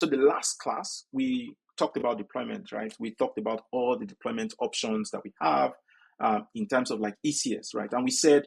So the last class, we talked about deployment, right? We talked about all the deployment options that we have in terms of like ECS, right? And we said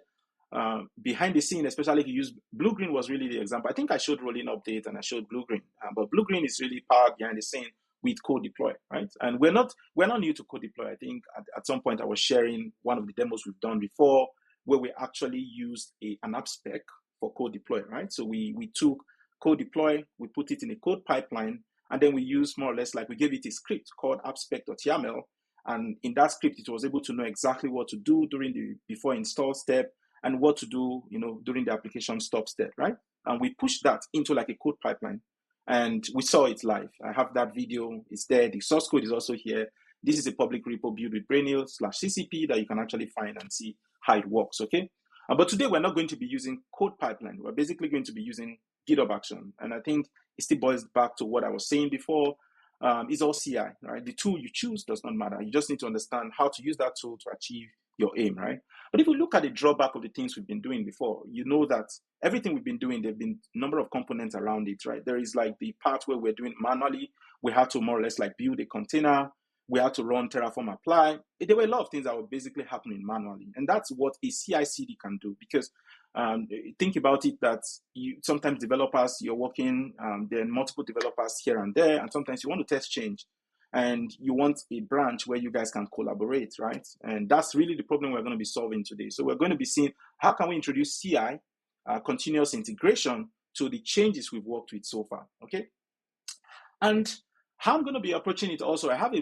behind the scene, especially if you use blue-green was really the example. I think I showed rolling update and I showed blue-green, but blue-green is really powered behind the scene with code deploy, right? And we're not new to code deploy. I think at some point I was sharing one of the demos we've done before where we actually used an app spec for code deploy, right? So we took code deploy, we put it in a code pipeline, and then we used more or less like we gave it a script called appspec.yaml. And in that script, it was able to know exactly what to do during the before install step and what to do, during the application stop step, right? And we pushed that into like a code pipeline and we saw it live. I have that video, it's there. The source code is also here. This is a public repo built with Brainhill/CCP that you can actually find and see how it works, okay? But today we're not going to be using code pipeline. We're basically going to be using GitHub Action. And I think it still boils back to what I was saying before. It's all CI, right? The tool you choose does not matter. You just need to understand how to use that tool to achieve your aim, right? But if we look at the drawback of the things we've been doing before, you know that everything we've been doing, there have been a number of components around it, right? There is like the part where we're doing manually. We had to more or less like build a container. We had to run Terraform apply. There were a lot of things that were basically happening manually. And that's what a CI/CD can do, because think about it that sometimes developers, you're working, there are multiple developers here and there, and sometimes you want to test change. And you want a branch where you guys can collaborate, right? And that's really the problem we're going to be solving today. So we're going to be seeing how can we introduce CI, continuous integration, to the changes we've worked with so far, okay? And how I'm going to be approaching it also, I have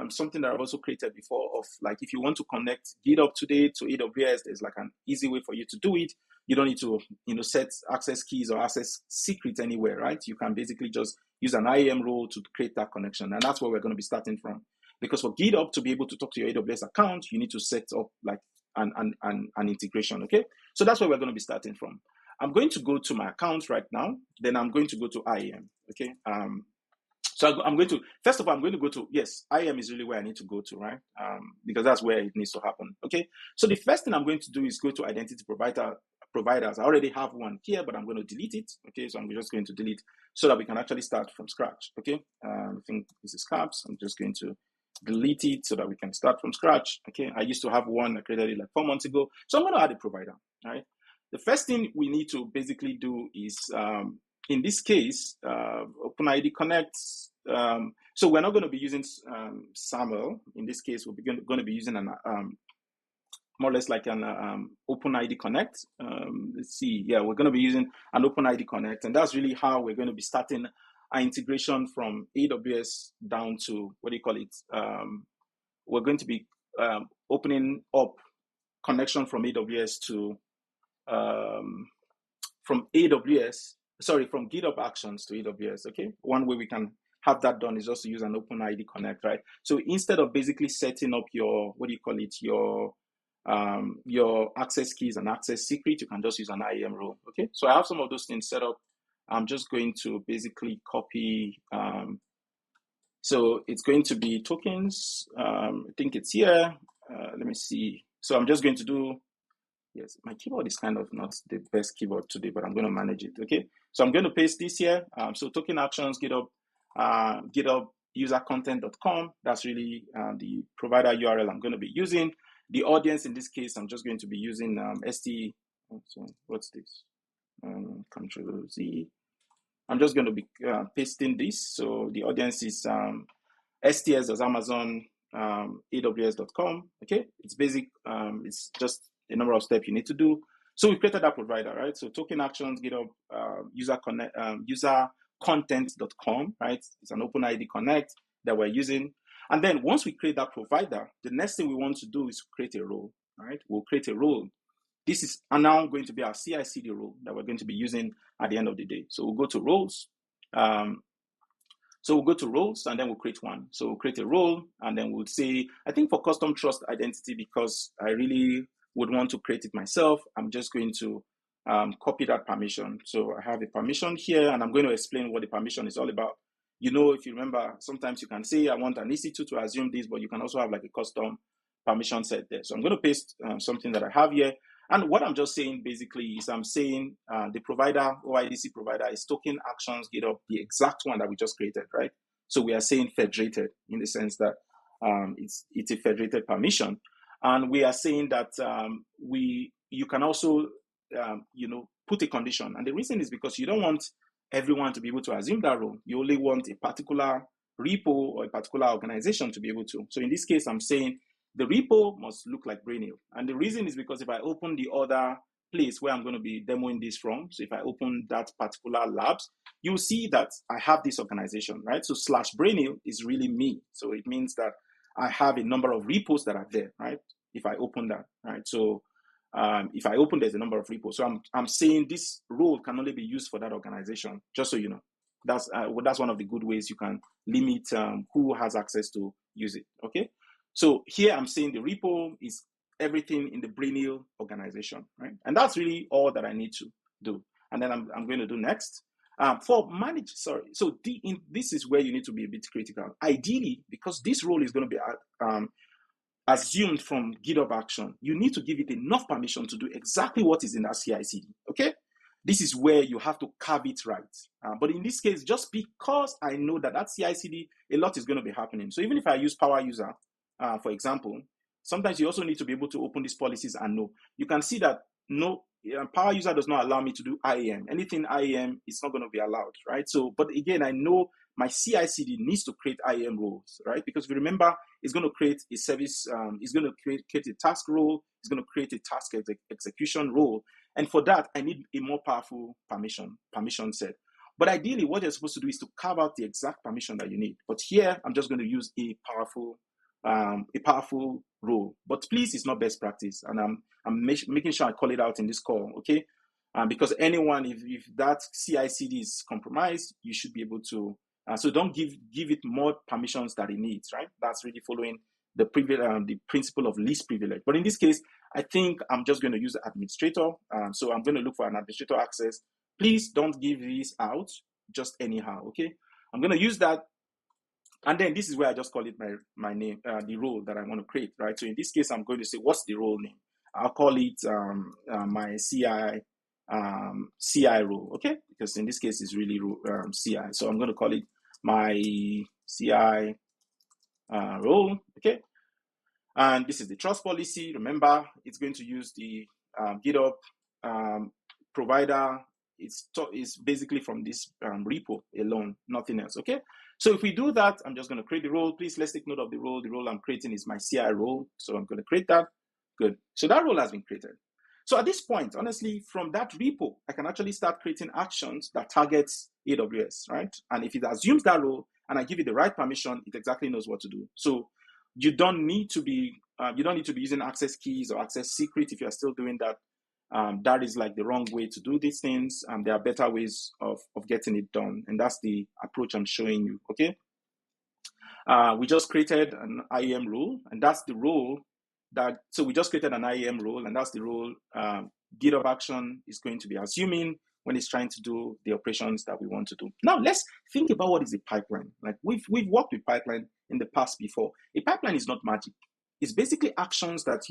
something that I've also created before of like, if you want to connect GitHub today to AWS, there's like an easy way for you to do it. You don't need to, set access keys or access secrets anywhere, right? You can basically just use an IAM role to create that connection. And that's where we're going to be starting from. Because for GitHub to be able to talk to your AWS account, you need to set up like an integration, okay? So that's where we're going to be starting from. I'm going to go to my account right now. Then I'm going to go to IAM, okay? So I'm going to, first of all, I'm going to go to, yes, IAM is really where I need to go to, right? Because that's where it needs to happen, okay? So the first thing I'm going to do is go to identity providers. I already have one here, but I'm going to delete it, okay? So I'm just going to delete so that we can actually start from scratch, okay? I think this is caps. I'm just going to delete it so that we can start from scratch, okay? I used to have one, I created it like 4 months ago. So I'm going to add a provider, all right? The first thing we need to basically do is, in this case, OpenID Connect. So we're not going to be using SAML. In this case, we're going to be using an more or less like an OpenID Connect. Let's see. Yeah, we're going to be using an OpenID Connect, and that's really how we're going to be starting our integration from AWS down to what do you call it? We're going to be opening up connection from AWS to from GitHub Actions to AWS. Okay, one way we can have that done is just to use an OpenID Connect, right? So instead of basically setting up your your access keys and access secret, you can just use an IAM role. Okay, so I have some of those things set up. I'm just going to basically copy. So it's going to be tokens. I think it's here. Let me see. So I'm just going to do. Yes, my keyboard is kind of not the best keyboard today, but I'm going to manage it. Okay, so I'm going to paste this here. So token actions, GitHub usercontent.com. That's really the provider URL I'm going to be using. The audience in this case, I'm just going to be using ST. So what's this? Control Z. I'm just going to be pasting this. So the audience is sts.amazon aws.com. Okay, it's basic. It's just a number of steps you need to do. So we created that provider, right? So token actions, GitHub usercontent.com, right? It's an OpenID Connect that we're using. And then once we create that provider, the next thing we want to do is create a role, right? We'll create a role. This is now going to be our CI/CD role that we're going to be using at the end of the day. So we'll go to roles. So we'll go to roles and then we'll create one. So we'll create a role and then we'll say, I think for custom trust identity, because I really would want to create it myself, I'm just going to copy that permission. So I have a permission here and I'm going to explain what the permission is all about. If you remember, sometimes you can say, I want an EC2 to assume this, but you can also have like a custom permission set there. So I'm going to paste something that I have here. And what I'm just saying basically is I'm saying the provider, OIDC provider, is token actions GitHub, the exact one that we just created, right? So we are saying federated in the sense that it's a federated permission. And we are saying that you can also put a condition. And the reason is because you don't want everyone to be able to assume that role. You only want a particular repo or a particular organization to be able to. So in this case, I'm saying the repo must look like Brainhill. And the reason is because if I open the other place where I'm going to be demoing this from, so if I open that particular labs, you'll see that I have this organization, right? So /Brainhill is really me. So it means that I have a number of repos that are there, right? If I open that, right? So if I open, there's a number of repos. So I'm saying this role can only be used for that organization, just so you know. That's one of the good ways you can limit who has access to use it, okay? So here I'm saying the repo is everything in the Brainhill organization, right? And that's really all that I need to do. And then I'm going to do next. This is where you need to be a bit critical. Ideally, because this role is going to be assumed from GitHub Action, you need to give it enough permission to do exactly what is in that CI/CD, okay? This is where you have to carve it right. But in this case, just because I know that CI/CD, a lot is going to be happening. So even if I use Power User, for example, sometimes you also need to be able to open these policies and know. You can see that Power User does not allow me to do IAM. Anything IAM is not going to be allowed, right? So, but again, I know my CI/CD needs to create IAM roles, right? Because if you remember, it's going to create a service, it's going to create a task role, it's going to create a task execution role. And for that, I need a more powerful permission set. But ideally, what you're supposed to do is to carve out the exact permission that you need. But here, I'm just going to use a powerful role. But please, it's not best practice. And I'm making sure I call it out in this call, okay? Because anyone, if that CI/CD is compromised, you should be able to. So don't give it more permissions that it needs, right? That's really following the principle of least privilege. But in this case, I think I'm just going to use the administrator. So I'm going to look for an administrator access. Please don't give this out just anyhow, okay? I'm going to use that. And then this is where I just call it my name, the role that I want to create, right? So in this case, I'm going to say, what's the role name? I'll call it my CI role, okay? Because in this case, it's really CI. So I'm going to call it my CI role, okay? And this is the trust policy. Remember, it's going to use the GitHub provider. It's basically from this repo alone, nothing else, okay? So if we do that, I'm just going to create the role. Please, let's take note of the role. The role I'm creating is my CI role. So I'm going to create that. Good. So that role has been created. So at this point, honestly, from that repo, I can actually start creating actions that targets AWS, right? And if it assumes that role and I give it the right permission, it exactly knows what to do. So you don't need to be using access keys or access secret if you're still doing that. That is like the wrong way to do these things. There are better ways of getting it done. And that's the approach I'm showing you, okay? We just created an IAM role, and that's the role so we just created an IAM role, and that's the role GitHub Action is going to be assuming when it's trying to do the operations that we want to do. Now, let's think about what is a pipeline. Like we've worked with pipeline in the past before. A pipeline is not magic. It's basically actions that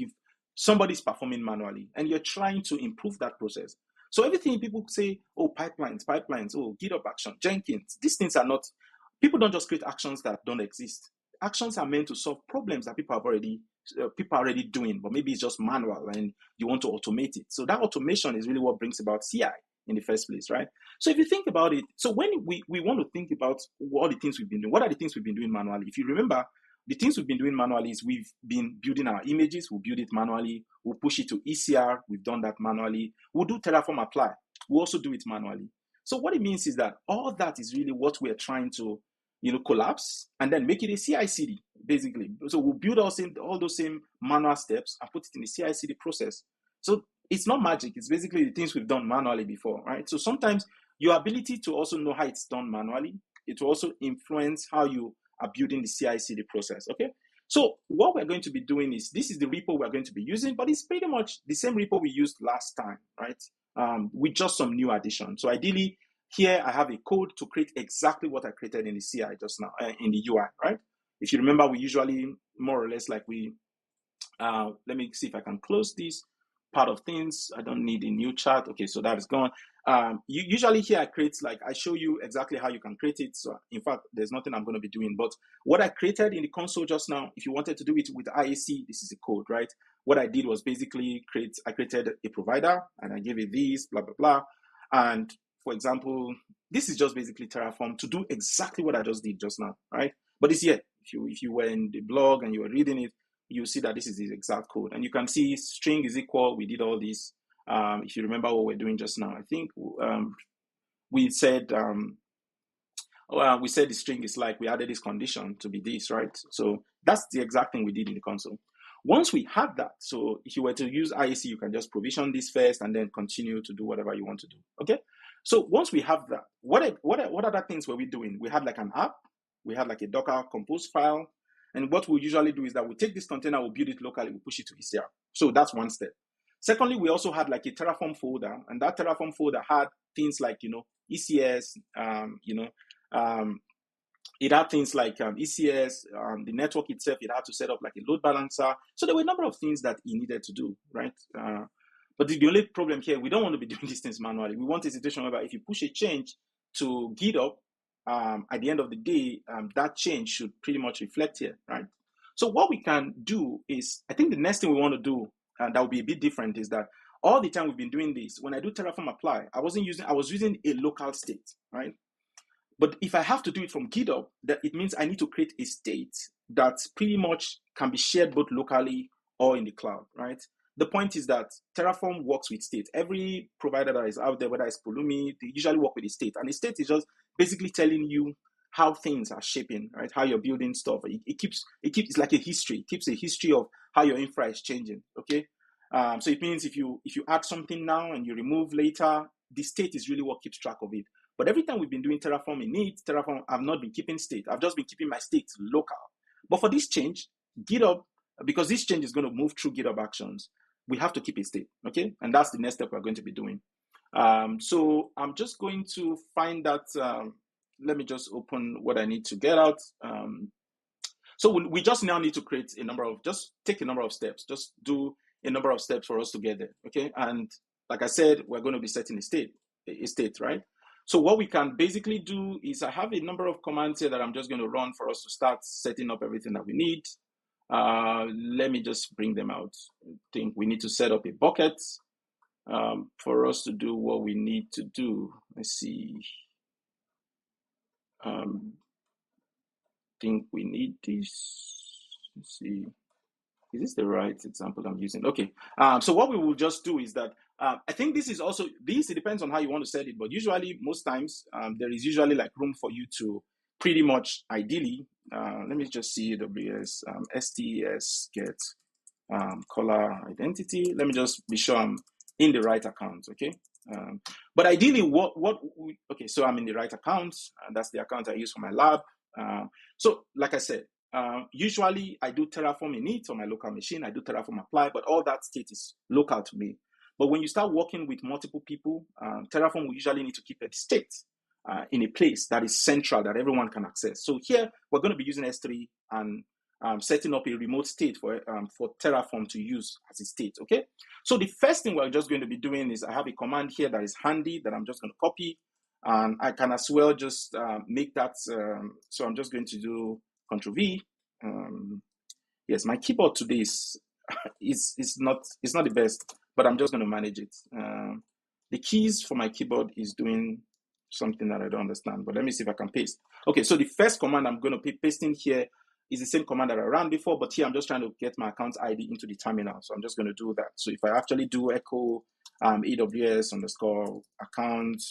somebody's performing manually, and you're trying to improve that process. So everything people say, oh, pipelines, oh, GitHub Action, Jenkins, these things are not, people don't just create actions that don't exist. Actions are meant to solve problems that people are already doing, but maybe it's just manual and you want to automate it. So that automation is really what brings about CI in the first place, right? So if you think about it, so when we want to think about what the things we've been doing, what are the things we've been doing manually? If you remember, the things we've been doing manually is we've been building our images, we'll build it manually, we'll push it to ECR, we've done that manually, we'll do Terraform apply, we'll also do it manually. So what it means is that all that is really what we're trying to collapse and then make it a CI/CD, basically. So we'll build all those same manual steps and put it in the CI/CD process. So it's not magic, it's basically the things we've done manually before, right? So sometimes your ability to also know how it's done manually, it will also influence how you are building the CI/CD process, okay? So what we're going to be doing is, this is the repo we're going to be using, but it's pretty much the same repo we used last time, right? With just some new additions. So ideally, here I have a code to create exactly what I created in the CI just now, in the UI, right? If you remember, we usually more or less like let me see if I can close this. part of things. I don't need a new chart. Okay, so that is gone. Usually here I show you exactly how you can create it. So in fact, there's nothing I'm going to be doing. But what I created in the console just now, if you wanted to do it with IAC, this is the code, right? What I did was basically I created a provider and I gave it this, blah, blah, blah. And for example, this is just basically Terraform to do exactly what I just did just now, right? But it's here. If you were in the blog and you were reading it, you see that this is the exact code. And you can see string is equal. We did all this. If you remember what we're doing just now, I think we said the string is like, we added this condition to be this, right? So that's the exact thing we did in the console. Once we have that, so if you were to use IAC, you can just provision this first and then continue to do whatever you want to do, okay? So once we have that, what other things were we doing? We had like an app, we had like a Docker compose file, and what we usually do is that we take this container, we'll build it locally, we push it to ECR. So that's one step. Secondly, we also had like a Terraform folder, and that Terraform folder had things like, ECS, it had things like ECS, the network itself, it had to set up like a load balancer. So there were a number of things that it needed to do, right? But the only problem here, we don't want to be doing these things manually. We want a situation where if you push a change to GitHub, at the end of the day, that change should pretty much reflect here, right? So what we can do is, I think the next thing we want to do, and that will be a bit different, is that all the time we've been doing this, when I do Terraform apply, I was using a local state, right? But if I have to do it from GitHub, that it means I need to create a state that pretty much can be shared both locally or in the cloud, right? The point is that Terraform works with state. Every provider that is out there, whether it's Pulumi, they usually work with a state. And the state is just basically telling you how things are shaping, right? How you're building stuff. It keeps it's like a history. It keeps a history of how your infra is changing, okay? So it means if you add something now and you remove later, the state is really what keeps track of it. But every time we've been doing Terraform Terraform, I've not been keeping state. I've just been keeping my state local. But for this change, GitHub, because this change is going to move through GitHub Actions, we have to keep a state, okay? And that's the next step we're going to be doing. So I'm just going to find that, let me just open what I need to get out. So we just now need to create take a number of steps, just do a number of steps for us to get there, okay? And like I said, we're going to be setting a state, right? So what we can basically do is I have a number of commands here that I'm just going to run for us to start setting up everything that we need. Let me just bring them out. I think we need to set up a bucket for us to do what we need to do. Let's see. I think we need this. Let's see. Is this the right example I'm using? Okay. So what we will just do is that I think this is also, it depends on how you want to set it, but usually, most times, there is usually like room for you to pretty much, ideally, let me just see AWS, STS get caller identity. Let me just be sure I'm in the right account, okay? But ideally, okay, so I'm in the right account, and that's the account I use for my lab. So like I said, usually I do Terraform init on my local machine, I do Terraform apply, but all that state is local to me. But when you start working with multiple people, Terraform will usually need to keep a state in a place that is central, that everyone can access. So here, we're going to be using S3 and setting up a remote state for Terraform to use as a state, okay? So the first thing we're just going to be doing is I have a command here that is handy that I'm just going to copy. And I can as well just make that, so I'm just going to do Ctrl-V. Yes, my keyboard today is not the best, but I'm just going to manage it. The keys for my keyboard is doing something that I don't understand, but let me see if I can paste. Okay, so the first command I'm going to be pasting here is the same command that I ran before, but here I'm just trying to get my account ID into the terminal. So I'm just going to do that. So if I actually do echo AWS _ account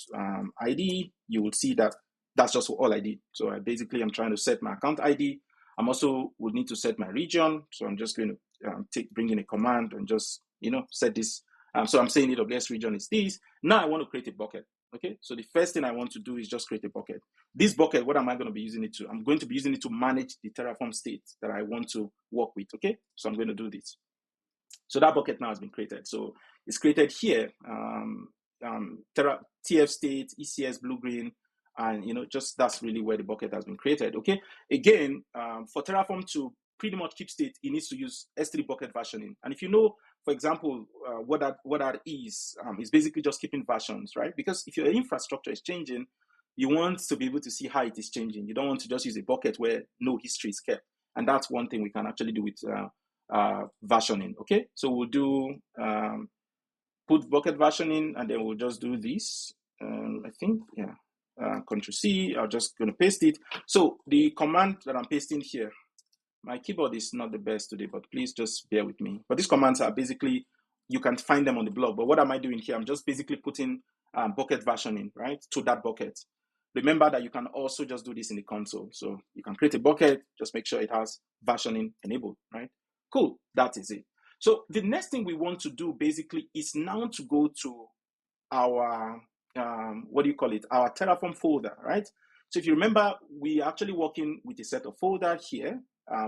ID, you will see that that's just all I did. So I'm trying to set my account ID. I'm also would need to set my region. So I'm just going to bring in a command and just, set this. So I'm saying AWS region is this. Now I want to create a bucket. Okay, so the first thing I want to do is just create a bucket. This bucket, what am I going to be using it to? I'm going to be using it to manage the Terraform state that I want to work with. Okay, so I'm going to do this. So that bucket now has been created. So it's created here, TF state, ECS blue green, and just that's really where the bucket has been created. Okay, again, for Terraform to pretty much keep state, it needs to use S3 bucket versioning. And if you know for example, what that is basically just keeping versions, right? Because if your infrastructure is changing, you want to be able to see how it is changing. You don't want to just use a bucket where no history is kept. And that's one thing we can actually do with versioning, okay? So we'll do put bucket versioning, and then we'll just do this. I think, yeah, Control-C, I'm just going to paste it. So the command that I'm pasting here, my keyboard is not the best today, but please just bear with me. But these commands are basically, you can find them on the blog. But what am I doing here? I'm just basically putting bucket versioning, right, to that bucket. Remember that you can also just do this in the console. So you can create a bucket, just make sure it has versioning enabled, right? Cool, that is it. So the next thing we want to do basically is now to go to our, our Terraform folder, right? So if you remember, we are actually working with a set of folders here.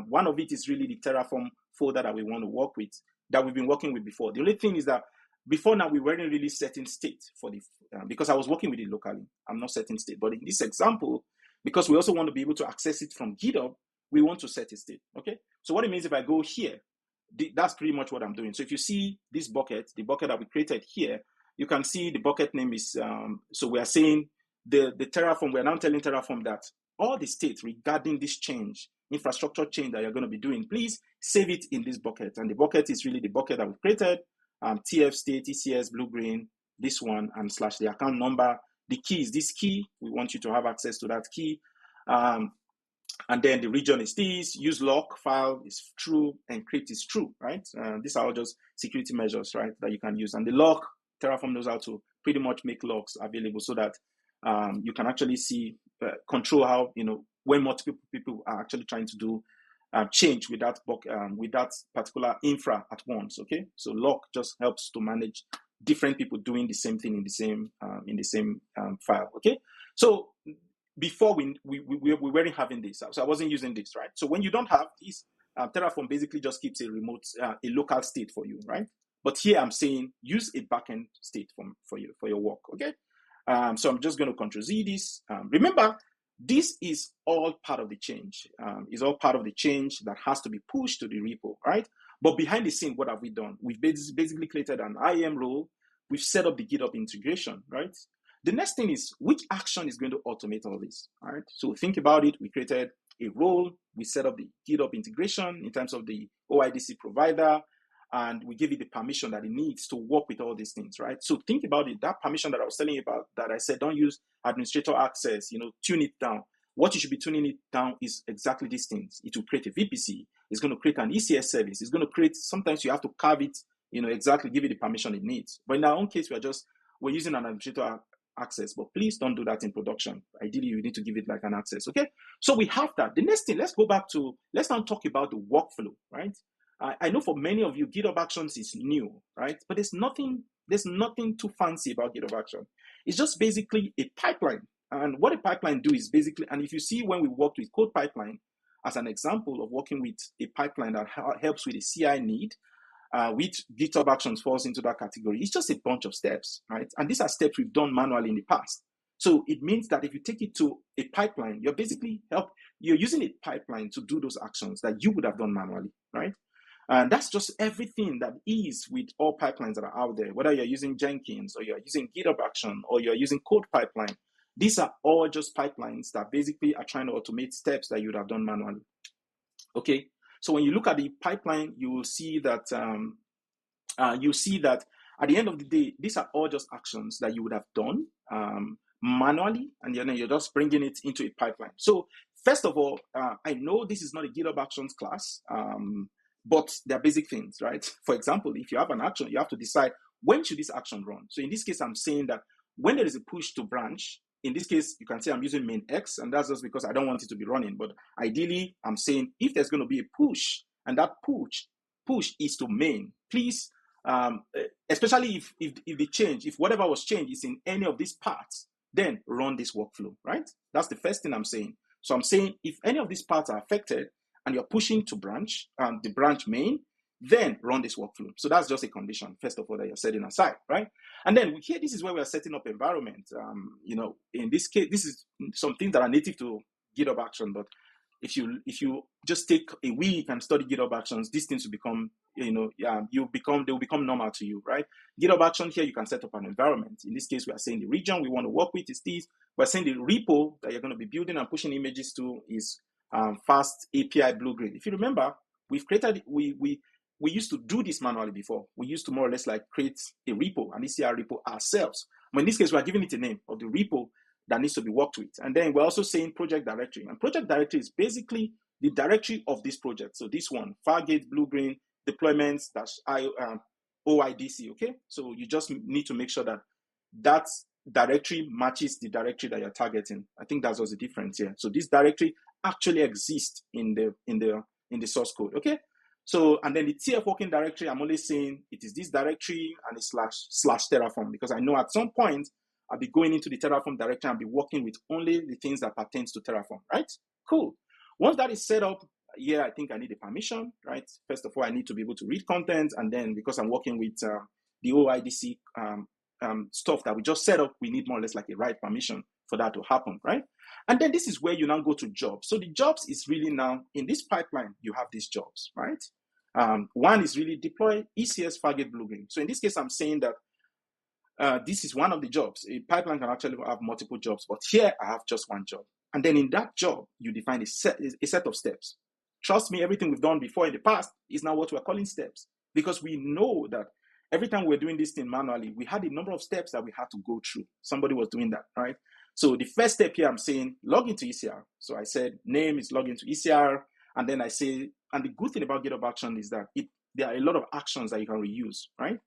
One of it is really the Terraform folder that we want to work with, that we've been working with before. The only thing is that before now, we weren't really setting state for the, because I was working with it locally. I'm not setting state, but in this example, because we also want to be able to access it from GitHub, we want to set a state, okay? So what it means if I go here, that's pretty much what I'm doing. So if you see this bucket, the bucket that we created here, you can see the bucket name is, so we are saying the Terraform, we're now telling Terraform that all the states regarding this change, infrastructure change that you're going to be doing, please save it in this bucket. And the bucket is really the bucket that we created, TF state, ECS, blue-green, this one, and / the account number. The key is this key. We want you to have access to that key. And then the region is this, use lock, file is true, encrypt is true, right? These are all just security measures, right, that you can use. And the lock, Terraform knows how to pretty much make locks available so that you can actually see, control how, when multiple people are actually trying to do change with that particular infra at once, okay? So lock just helps to manage different people doing the same thing in the same file, okay? So before we weren't having this, so I wasn't using this, right? So when you don't have this, Terraform basically just keeps a local state for you, right? But here I'm saying use a backend state for your work, okay? So I'm just going to Control-Z this. Remember, this is all part of the change. It's all part of the change that has to be pushed to the repo, right? But behind the scene, what have we done? We've basically created an IAM role. We've set up the GitHub integration, right? The next thing is, which action is going to automate all this, all right? So think about it. We created a role. We set up the GitHub integration in terms of the OIDC provider, and we give it the permission that it needs to work with all these things, right? So think about it. That permission that I was telling you about, that I said, don't use administrator access, tune it down. What you should be tuning it down is exactly these things. It will create a VPC. It's going to create an ECS service. It's going to create, sometimes you have to carve it, exactly give it the permission it needs. But in our own case, we're using an administrator access, but please don't do that in production. Ideally, you need to give it like an access, okay? So we have that. The next thing, let's now talk about the workflow, right? I know for many of you, GitHub Actions is new, right? But there's nothing too fancy about GitHub Action. It's just basically a pipeline. And what a pipeline do is basically, and if you see when we worked with Code Pipeline as an example of working with a pipeline that helps with a CI need, which GitHub Actions falls into that category, it's just a bunch of steps, right? And these are steps we've done manually in the past. So it means that if you take it to a pipeline, you're using a pipeline to do those actions that you would have done manually, right? And that's just everything that is with all pipelines that are out there, whether you're using Jenkins or you're using GitHub Action or you're using Code Pipeline. These are all just pipelines that basically are trying to automate steps that you would have done manually. Okay, so when you look at the pipeline, you will see that at the end of the day, these are all just actions that you would have done manually, and then you're just bringing it into a pipeline. So first of all, I know this is not a GitHub Actions class, but they're basic things, right? For example, if you have an action, you have to decide when should this action run. So in this case, I'm saying that when there is a push to branch, in this case, you can say I'm using main X, and that's just because I don't want it to be running. But ideally, I'm saying if there's going to be a push, and that push is to main, please, especially if whatever was changed is in any of these parts, then run this workflow, right? That's the first thing I'm saying. So I'm saying if any of these parts are affected, and you're pushing to branch, the branch main, then run this workflow. So that's just a condition, first of all, that you're setting aside, right? And then here, this is where we are setting up environment. In this case, this is some things that are native to GitHub Action, but if you just take a week and study GitHub Actions, these things will become, they will become normal to you, right? GitHub Action here, you can set up an environment. In this case, we are saying the region we want to work with is this. We're saying the repo that you're going to be building and pushing images to is Fast API Blue-Green. If you remember, we've created, we used to do this manually before. We used to more or less like create a repo, an ECR repo ourselves. But in this case, we're giving it a name of the repo that needs to be worked with. And then we're also saying project directory. And project directory is basically the directory of this project. So this one, Fargate, Blue-Green, deployments, OIDC, okay? So you just need to make sure that that directory matches the directory that you're targeting. I think that's what's the difference here. So this directory actually exists in the source code, okay? So, and then the TF working directory, I'm only saying it is this directory and it's slash Terraform, because I know at some point I'll be going into the Terraform directory and be working with only the things that pertains to Terraform, right? Cool. Once that is set up, yeah, I think I need a permission, right? First of all, I need to be able to read content, and then because I'm working with the OIDC stuff that we just set up, we need more or less like a write permission for that to happen, right? And then this is where you now go to jobs. So the jobs is really now, in this pipeline, you have these jobs, right? One is really deploy ECS Fargate Blue-Green. So in this case, I'm saying that this is one of the jobs. A pipeline can actually have multiple jobs, but here I have just one job. And then in that job, you define a set of steps. Trust me, everything we've done before in the past is now what we're calling steps, because we know that every time we're doing this thing manually, we had a number of steps that we had to go through. Somebody was doing that, right? So the first step here, I'm saying log into ECR. So I said name is log into ECR. And then I say, and the good thing about GitHub Action is that there are a lot of actions that you can reuse, right?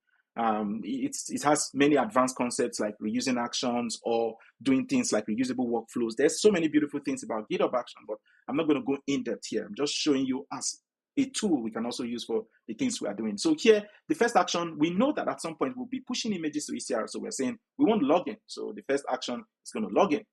It has many advanced concepts like reusing actions or doing things like reusable workflows. There's so many beautiful things about GitHub Action, but I'm not going to go in depth here. I'm just showing you as a tool we can also use for the things we are doing. So here, the first action, we know that at some point we'll be pushing images to ECR. So we're saying we want login. So the first action is going to log in.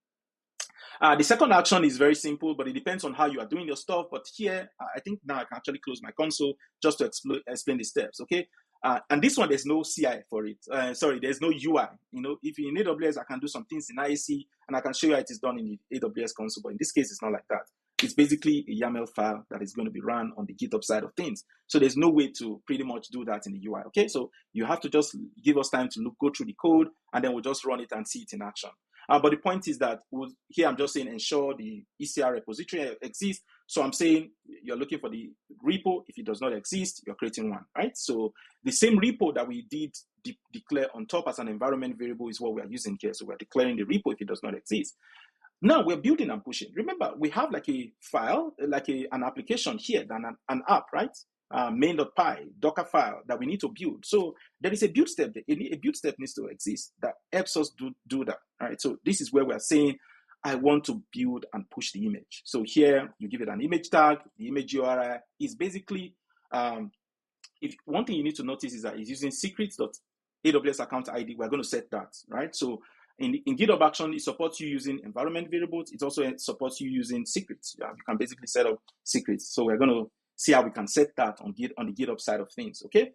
The second action is very simple, but it depends on how you are doing your stuff. But here, I think now I can actually close my console just to explain the steps, okay? And this one, there's no CI for it. There's no UI. If you're in AWS, I can do some things in IAC, and I can show you how it is done in the AWS console. But in this case, it's not like that. It's basically a YAML file that is going to be run on the GitHub side of things. So there's no way to pretty much do that in the UI, okay? So you have to just give us time to go through the code, and then we'll just run it and see it in action. But the point is that here I'm just saying ensure the ECR repository exists. So I'm saying you're looking for the repo. If it does not exist, you're creating one, right? So the same repo that we did declare on top as an environment variable is what we are using here. So we're declaring the repo if it does not exist. Now we're building and pushing. Remember, we have like a file, like an application here, an app, right? Main.py, Docker file that we need to build. So there is a build step. A build step needs to exist that helps us do that, right? So this is where we're saying, I want to build and push the image. So here you give it an image tag. The image URI is basically, if one thing you need to notice is that it's using secrets.aws account ID. We're going to set that, right? So in GitHub Action, it supports you using environment variables. It also supports you using secrets. You can basically set up secrets. So we're going to see how we can set that on the GitHub side of things, okay?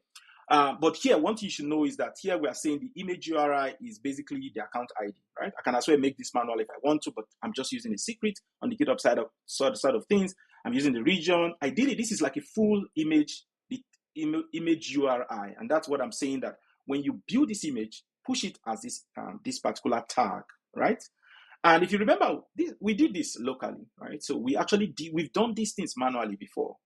But here, one thing you should know is that here we are saying the image URI is basically the account ID, right? I can as well make this manual if I want to, but I'm just using a secret on the GitHub side of things. I'm using the region. Ideally, this is like a full image, the image URI, and that's what I'm saying, that when you build this image, push it as this particular tag, right? And if you remember, we did this locally, right? So we've done these things manually before.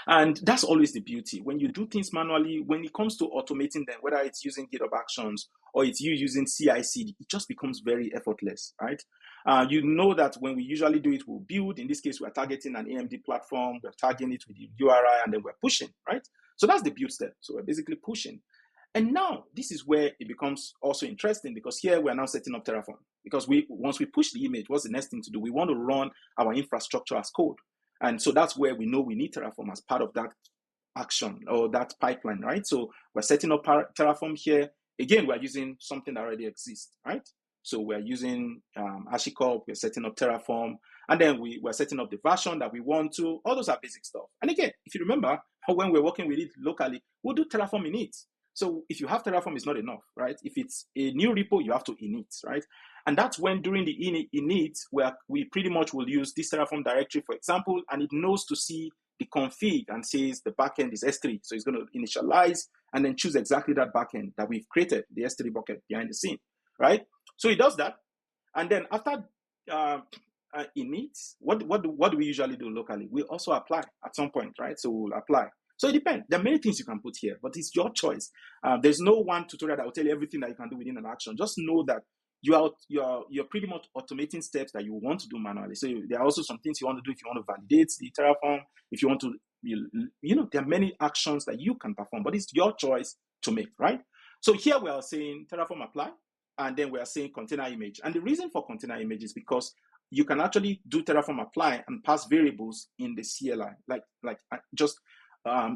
And that's always the beauty. When you do things manually, when it comes to automating them, whether it's using GitHub Actions or it's you using CI/CD, it just becomes very effortless, right? You know that when we usually do it, we'll build. In this case, we're targeting an AMD platform. We're tagging it with the URI, and then we're pushing, right? So that's the build step. So we're basically pushing. And now this is where it becomes also interesting, because here we're now setting up Terraform. Because once we push the image, what's the next thing to do? We want to run our infrastructure as code. And so that's where we know we need Terraform as part of that action or that pipeline, right? So we're setting up Terraform here. Again, we're using something that already exists, right? So we're using HashiCorp, we're setting up Terraform, and then we're setting up the version that we want to. All those are basic stuff. And again, if you remember, when we're working with it locally, we'll do Terraform init. So if you have Terraform, it's not enough, right? If it's a new repo, you have to init, right? And that's when during the init, where we pretty much will use this Terraform directory, for example, and it knows to see the config and says the backend is S3. So it's going to initialize and then choose exactly that backend that we've created, the S3 bucket behind the scene, right? So it does that. And then after init, what do we usually do locally? We also apply at some point, right? So we'll apply. So it depends. There are many things you can put here, but it's your choice. There's no one tutorial that will tell you everything that you can do within an action. Just know that you're pretty much automating steps that you want to do manually. So there are also some things you want to do if you want to validate the Terraform, if you want to, there are many actions that you can perform, but it's your choice to make, right? So here we are saying Terraform apply, and then we are saying container image. And the reason for container image is because you can actually do Terraform apply and pass variables in the CLI.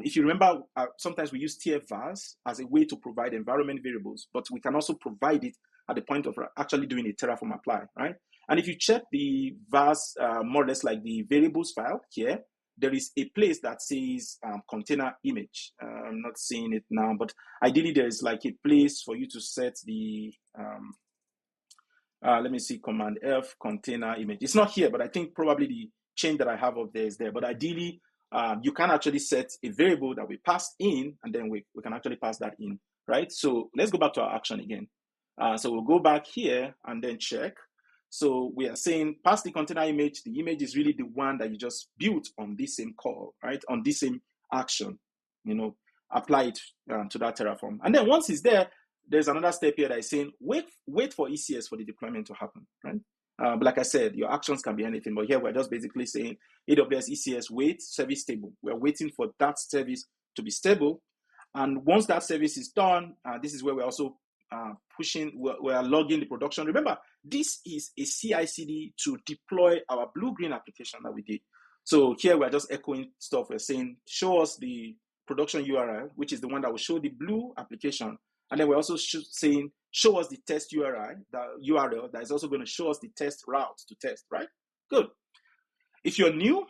If you remember, sometimes we use TF-vars as a way to provide environment variables, but we can also provide it at the point of actually doing a Terraform apply, right? And if you check the vars, more or less like the variables file here, there is a place that says container image. I'm not seeing it now, but ideally there is like a place for you to set the, let me see, Command F, container image. It's not here, but I think probably the chain that I have up there is there. But ideally, you can actually set a variable that we pass in, and then we can actually pass that in, right? So let's go back to our action again. So we'll go back here and then check. So we are saying pass the container image. The image is really the one that you just built on this same call, right? On this same action, apply it to that Terraform. And then once it's there, there's another step here that is saying wait for ECS for the deployment to happen, right? But like I said, your actions can be anything, but here we're just basically saying AWS ECS wait service stable. We're waiting for that service to be stable. And once that service is done, this is where we're also we're logging the production. Remember, this is a CI/CD to deploy our blue-green application that we did. So here we're just echoing stuff. We're saying, show us the production URL, which is the one that will show the blue application. And then we're also saying, show us the test URL that is also going to show us the test route to test, right? Good. If you're new,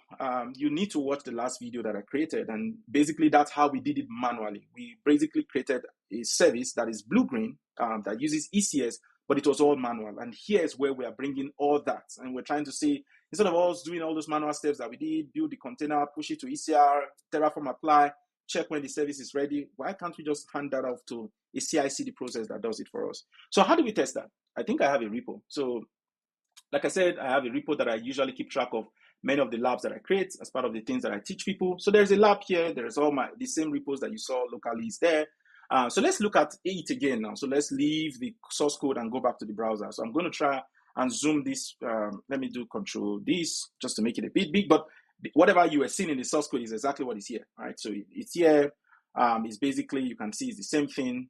you need to watch the last video that I created. And basically, that's how we did it manually. We basically created a service that is blue-green, that uses ECS, but it was all manual. And here's where we are bringing all that. And we're trying to say, instead of us doing all those manual steps that we did, build the container, push it to ECR, Terraform apply, check when the service is ready, why can't we just hand that off to a CI/CD process that does it for us? So how do we test that? I think I have a repo. So like I said, I have a repo that I usually keep track of many of the labs that I create as part of the things that I teach people. So there's a lab here. There's all the same repos that you saw locally is there. So let's look at it again now. So let's leave the source code and go back to the browser. So I'm going to try and zoom this. Let me do Control this just to make it a bit big. But whatever you were seeing in the source code is exactly what is here, right? So it's here. It's basically, you can see it's the same thing.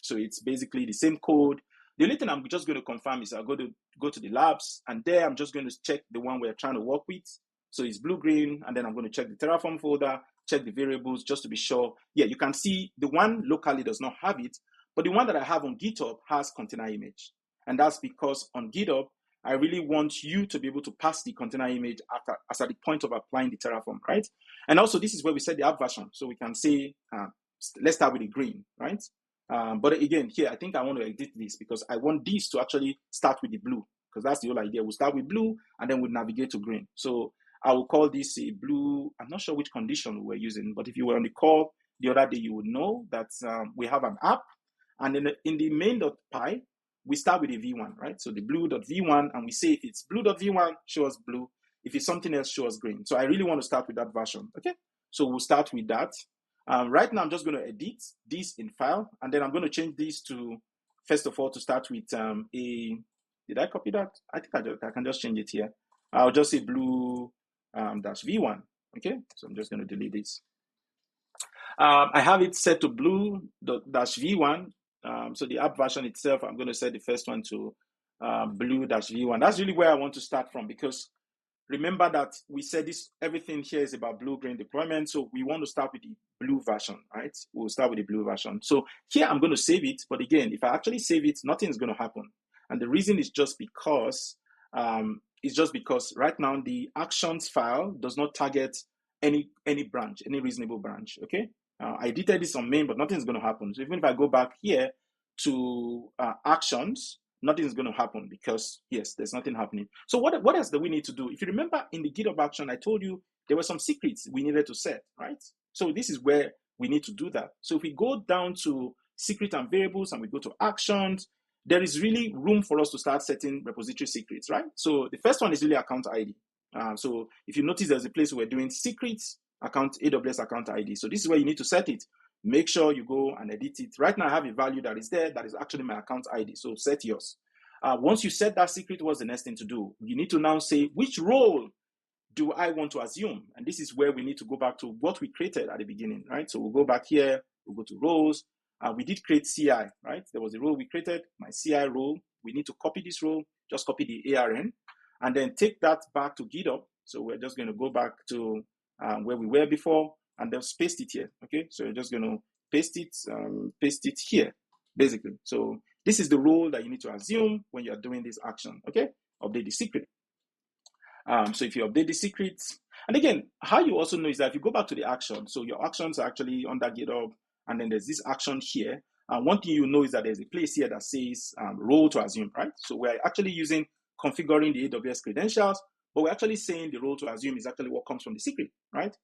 So it's basically the same code. The only thing I'm just going to confirm is I'm going to go to the labs, and there I'm just going to check the one we're trying to work with. So it's blue-green, and then I'm going to check the Terraform folder, check the variables just to be sure. Yeah, you can see the one locally does not have it, but the one that I have on GitHub has container image. And that's because on GitHub, I really want you to be able to pass the container image as at the point of applying the Terraform, right? And also, this is where we set the app version. So we can say, let's start with the green, right? But again, here, I think I want to edit this because I want this to actually start with the blue, because that's the whole idea. We'll start with blue, and then we'll navigate to green. So I will call this a blue. I'm not sure which condition we were using, but if you were on the call the other day, you would know that we have an app, and in the main.py, we start with a v1, right? So the blue.v1, and we say if it's blue.v1, show us blue. If it's something else, show us green. So I really want to start with that version, okay? So we'll start with that. Right now, I'm just going to edit this in file, and then I'm going to change this to, first of all, to start with did I copy that? I think I can just change it here. I'll just say blue dash v1, okay? So I'm just going to delete this. I have it set to blue dash v1. So the app version itself, I'm going to set the first one to blue dash v1. That's really where I want to start from, because remember that we said this, everything here is about blue-green deployment. So we want to start with the blue version, right? We'll start with the blue version. So here I'm going to save it. But again, if I actually save it, nothing's going to happen. And the reason is just because right now the actions file does not target any branch, any reasonable branch, okay? I edited this on main, but nothing's going to happen. So even if I go back here to actions, nothing's going to happen because, yes, there's nothing happening. So what else do we need to do? If you remember in the GitHub action, I told you there were some secrets we needed to set, right? So this is where we need to do that. So if we go down to secret and variables and we go to actions, there is really room for us to start setting repository secrets, right? So the first one is really account ID. So if you notice, there's a place where we're doing secrets account, AWS account ID. So this is where you need to set it. Make sure you go and edit it. Right now I have a value that is there that is actually my account ID. So set yours. Once you set that secret, what's the next thing to do? You need to now say, which role do I want to assume? And this is where we need to go back to what we created at the beginning, right? So we'll go back here, we'll go to roles. We did create CI, right? There was a role we created, my CI role. We need to copy this role, just copy the ARN, and then take that back to GitHub. So we're just going to go back to where we were before, and then paste it here, okay? So you're just going to paste it here, basically. So this is the role that you need to assume when you're doing this action, okay? Update the secret. So if you update the secrets, and again, how you also know is that if you go back to the action, so your actions are actually under GitHub, and then there's this action here. One thing you know is that there's a place here that says role to assume, right? So we're actually using configuring the AWS credentials, but we're actually saying the role to assume is actually what comes from the secret, right?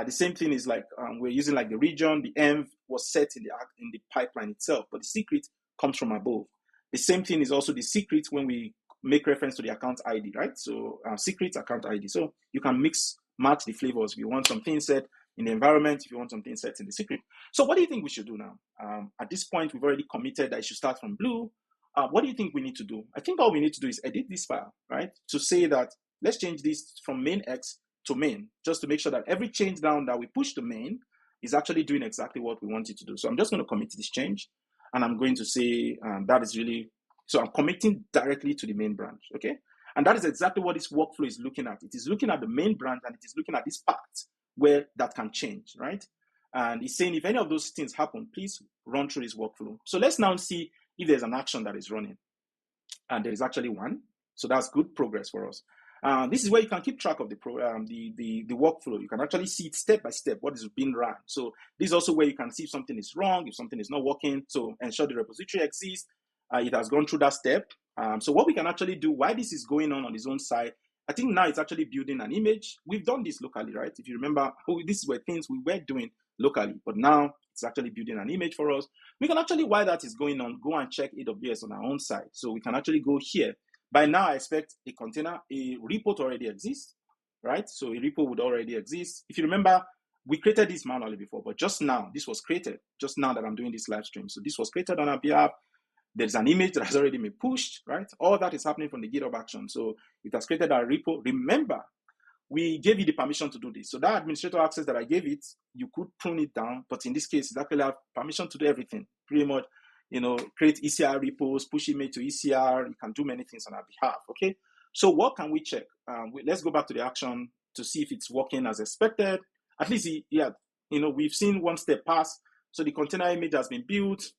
The same thing is like we're using like the region, the env was set in the pipeline itself, but the secret comes from above. The same thing is also the secret when we make reference to the account ID, right? So secret account ID. So you can match the flavors. If you want something set in the environment, if you want something set in the secret. So what do you think we should do now? At this point, we've already committed that it should start from blue. What do you think we need to do? I think all we need to do is edit this file, right? To say that let's change this from main X to main, just to make sure that every change down that we push to main is actually doing exactly what we want it to do. So I'm just going to commit this change, and I'm going to say that is really, so I'm committing directly to the main branch, okay? And that is exactly what this workflow is looking at. It is looking at the main branch, and it is looking at this part where that can change, right? And it's saying if any of those things happen, please run through this workflow. So let's now see if there's an action that is running. And there is actually one. So that's good progress for us. This is where you can keep track of the workflow. You can actually see it step by step, what is being run. So this is also where you can see if something is wrong, if something is not working. So ensure the repository exists. It has gone through that step. So what we can actually do, while this is going on its own side, I think now it's actually building an image. We've done this locally, right? If you remember, this were things we were doing locally, but now it's actually building an image for us. We can actually, while that is going on, go and check AWS on our own side. So we can actually go here. By now, I expect a container, a repo to already exist, right? So a repo would already exist. If you remember, we created this manually before, but just now, this was created, just now that I'm doing this live stream. So this was created on our behalf. There's an image that has already been pushed, right? All that is happening from the GitHub action. So it has created a repo. Remember, we gave you the permission to do this. So that administrator access that I gave it, you could prune it down, but in this case, it actually have permission to do everything. Pretty much, create ECR repos, push image to ECR. You can do many things on our behalf, okay? So what can we check? Let's go back to the action to see if it's working as expected. At least, we've seen one step pass. So the container image has been built.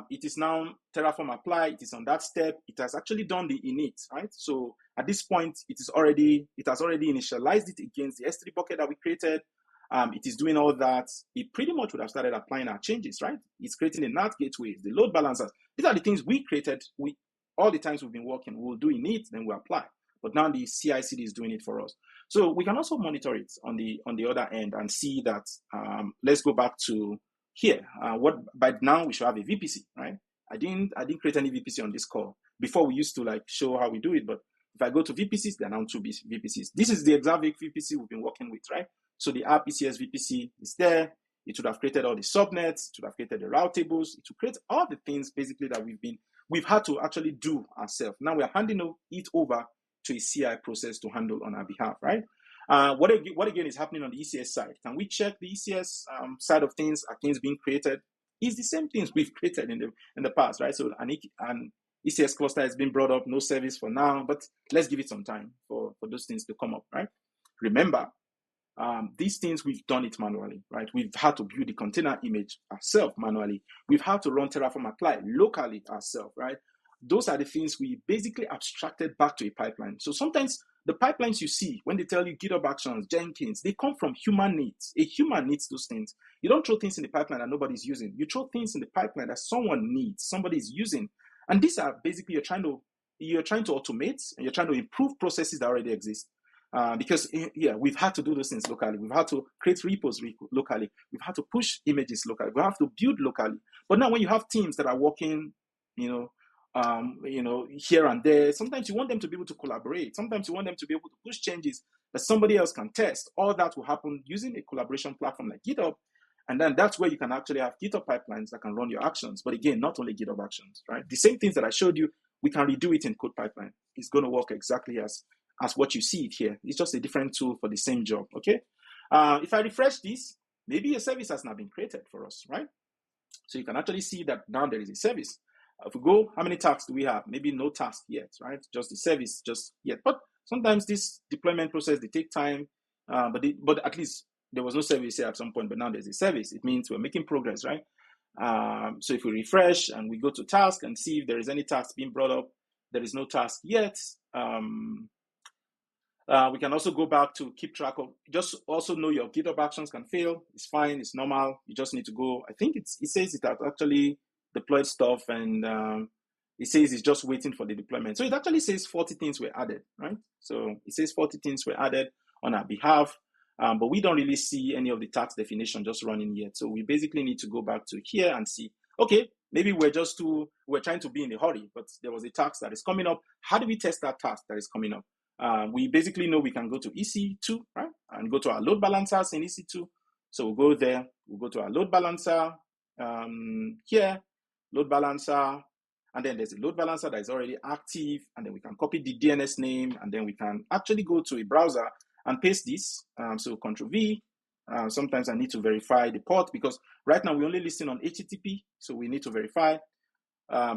It is now Terraform applied. It is on that step. It has actually done the init, right? So at this point, it has already initialized it against the S3 bucket that we created. It is doing all that. It pretty much would have started applying our changes, right? It's creating the NAT gateways, the load balancers. These are the things we created. All the times we've been working, we'll do init, then we apply. But now the CI/CD is doing it for us. So we can also monitor it on the other end and see that. Let's go back to here. By now we should have a VPC, right? I didn't create any VPC on this call. Before we used to show how we do it, but if I go to VPCs, there are now 2 VPCs. This is the exact VPC we've been working with, right? So the app ECS VPC is there. It would have created all the subnets. It would have created the route tables. It would create all the things basically that we've had to actually do ourselves. Now we're handing it over to a CI process to handle on our behalf, right? What again is happening on the ECS side? Can we check the ECS side of things? Are things being created? It's the same things we've created in the past, right? So an ECS cluster has been brought up, no service for now, but let's give it some time for those things to come up, right? Remember, these things we've done it manually, right? We've had to build the container image ourselves manually. We've had to run Terraform apply locally ourselves, right? Those are the things we basically abstracted back to a pipeline. So sometimes the pipelines you see, when they tell you GitHub Actions, Jenkins, they come from human needs. A human needs those things. You don't throw things in the pipeline that nobody's using. You throw things in the pipeline that someone needs, somebody is using. And these are basically you're trying to automate and you're trying to improve processes that already exist. Because we've had to do those things locally. We've had to create repos locally. We've had to push images locally. We have to build locally. But now when you have teams that are working, here and there, sometimes you want them to be able to collaborate. Sometimes you want them to be able to push changes that somebody else can test. All that will happen using a collaboration platform like GitHub. And then that's where you can actually have GitHub pipelines that can run your actions. But again, not only GitHub Actions, right? The same things that I showed you, we can redo it in code pipeline. It's going to work exactly as what you see it here. It's just a different tool for the same job, okay? If I refresh this, maybe a service has now been created for us, right? So you can actually see that now there is a service. If we go, how many tasks do we have? Maybe no task yet, right? Just the service, just yet. But sometimes this deployment process, they take time, but at least there was no service here at some point, but now there's a service. It means we're making progress, right? So if we refresh and we go to task and see if there is any task being brought up, there is no task yet. We can also go back to keep track of, just also know your GitHub Actions can fail. It's fine, it's normal. You just need to go, I think it says it has actually deployed stuff and it says it's just waiting for the deployment. So it actually says 40 things were added, right? So it says 40 things were added on our behalf, but we don't really see any of the task definition just running yet. So we basically need to go back to here and see, okay, maybe we're trying to be in a hurry, but there was a task that is coming up. How do we test that task that is coming up? We basically know we can go to EC2, right? And go to our load balancers in EC2. So we'll go there, we'll go to our load balancer, here, load balancer, and then there's a load balancer that is already active, and then we can copy the DNS name, and then we can actually go to a browser and paste this. So Control V. Sometimes I need to verify the port because right now we only listen on HTTP, so we need to verify.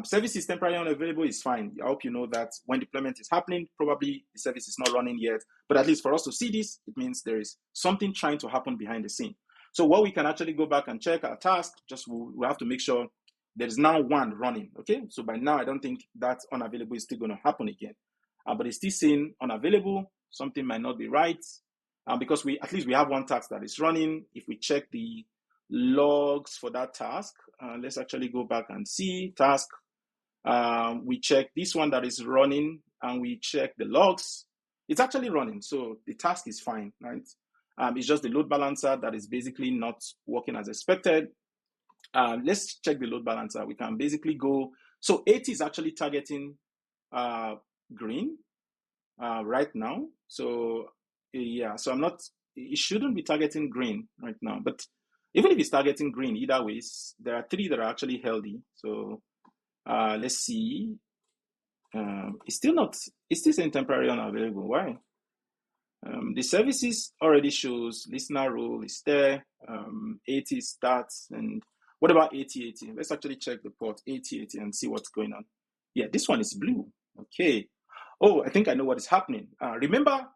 Service is temporarily unavailable is fine. I hope you know that when deployment is happening, probably the service is not running yet, but at least for us to see this, it means there is something trying to happen behind the scene. So what we can actually go back and check our task, just we have to make sure there is now one running, okay? So by now, I don't think that unavailable is still going to happen again, but it's still saying unavailable. Something might not be right because at least we have one task that is running. If we check the logs for that task, let's actually go back and see task. We check this one that is running and we check the logs. It's actually running, so the task is fine, right? It's just the load balancer that is basically not working as expected. Let's check the load balancer. We can basically go, so 80 is actually targeting green right now. So yeah, so it shouldn't be targeting green right now, but even if it's targeting green, either ways, there are 3 that are actually healthy. So let's see. It's still saying temporary unavailable. Why? The services already shows listener role is there. 80 starts, and what about 8080? Let's actually check the port 8080 and see what's going on. Yeah, this one is blue. Okay. Oh, I think I know what is happening. Remember,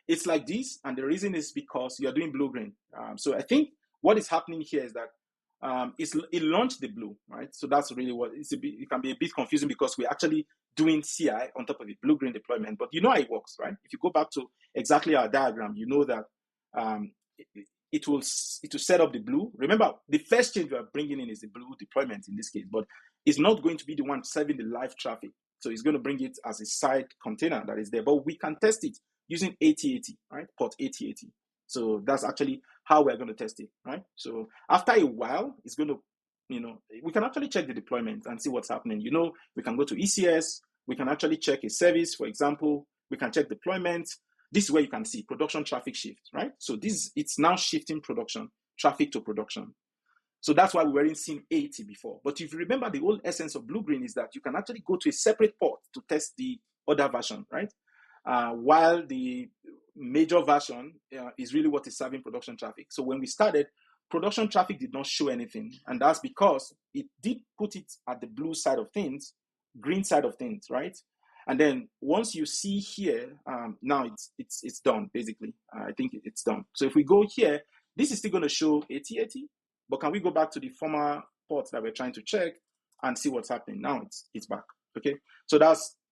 it's like this, and the reason is because you are doing blue-green. So I think what is happening here is that it launched the blue, right? So that's really what it can be a bit confusing because we're actually doing CI on top of a blue-green deployment, but you know how it works, right? If you go back to exactly our diagram, you know that it will set up the blue. Remember, the first change we are bringing in is the blue deployment in this case, but it's not going to be the one serving the live traffic. So it's going to bring it as a side container that is there, but we can test it using 8080, right? Port 8080. So that's actually how we're going to test it, right? So after a while, it's going to, we can actually check the deployment and see what's happening. We can go to ECS. We can actually check a service, for example. We can check deployment. This is where you can see production traffic shift, right? So it's now shifting production traffic to production. So that's why we weren't seeing 80 before. But if you remember, the whole essence of blue-green is that you can actually go to a separate port to test the other version, right? While the major version is really what is serving production traffic. So when we started, production traffic did not show anything. And that's because it did put it at the blue side of things, green side of things, right? And then once you see here, now it's done, basically. I think it's done. So if we go here, this is still going to show 8080, but can we go back to the former port that we're trying to check and see what's happening? Now it's back, okay? So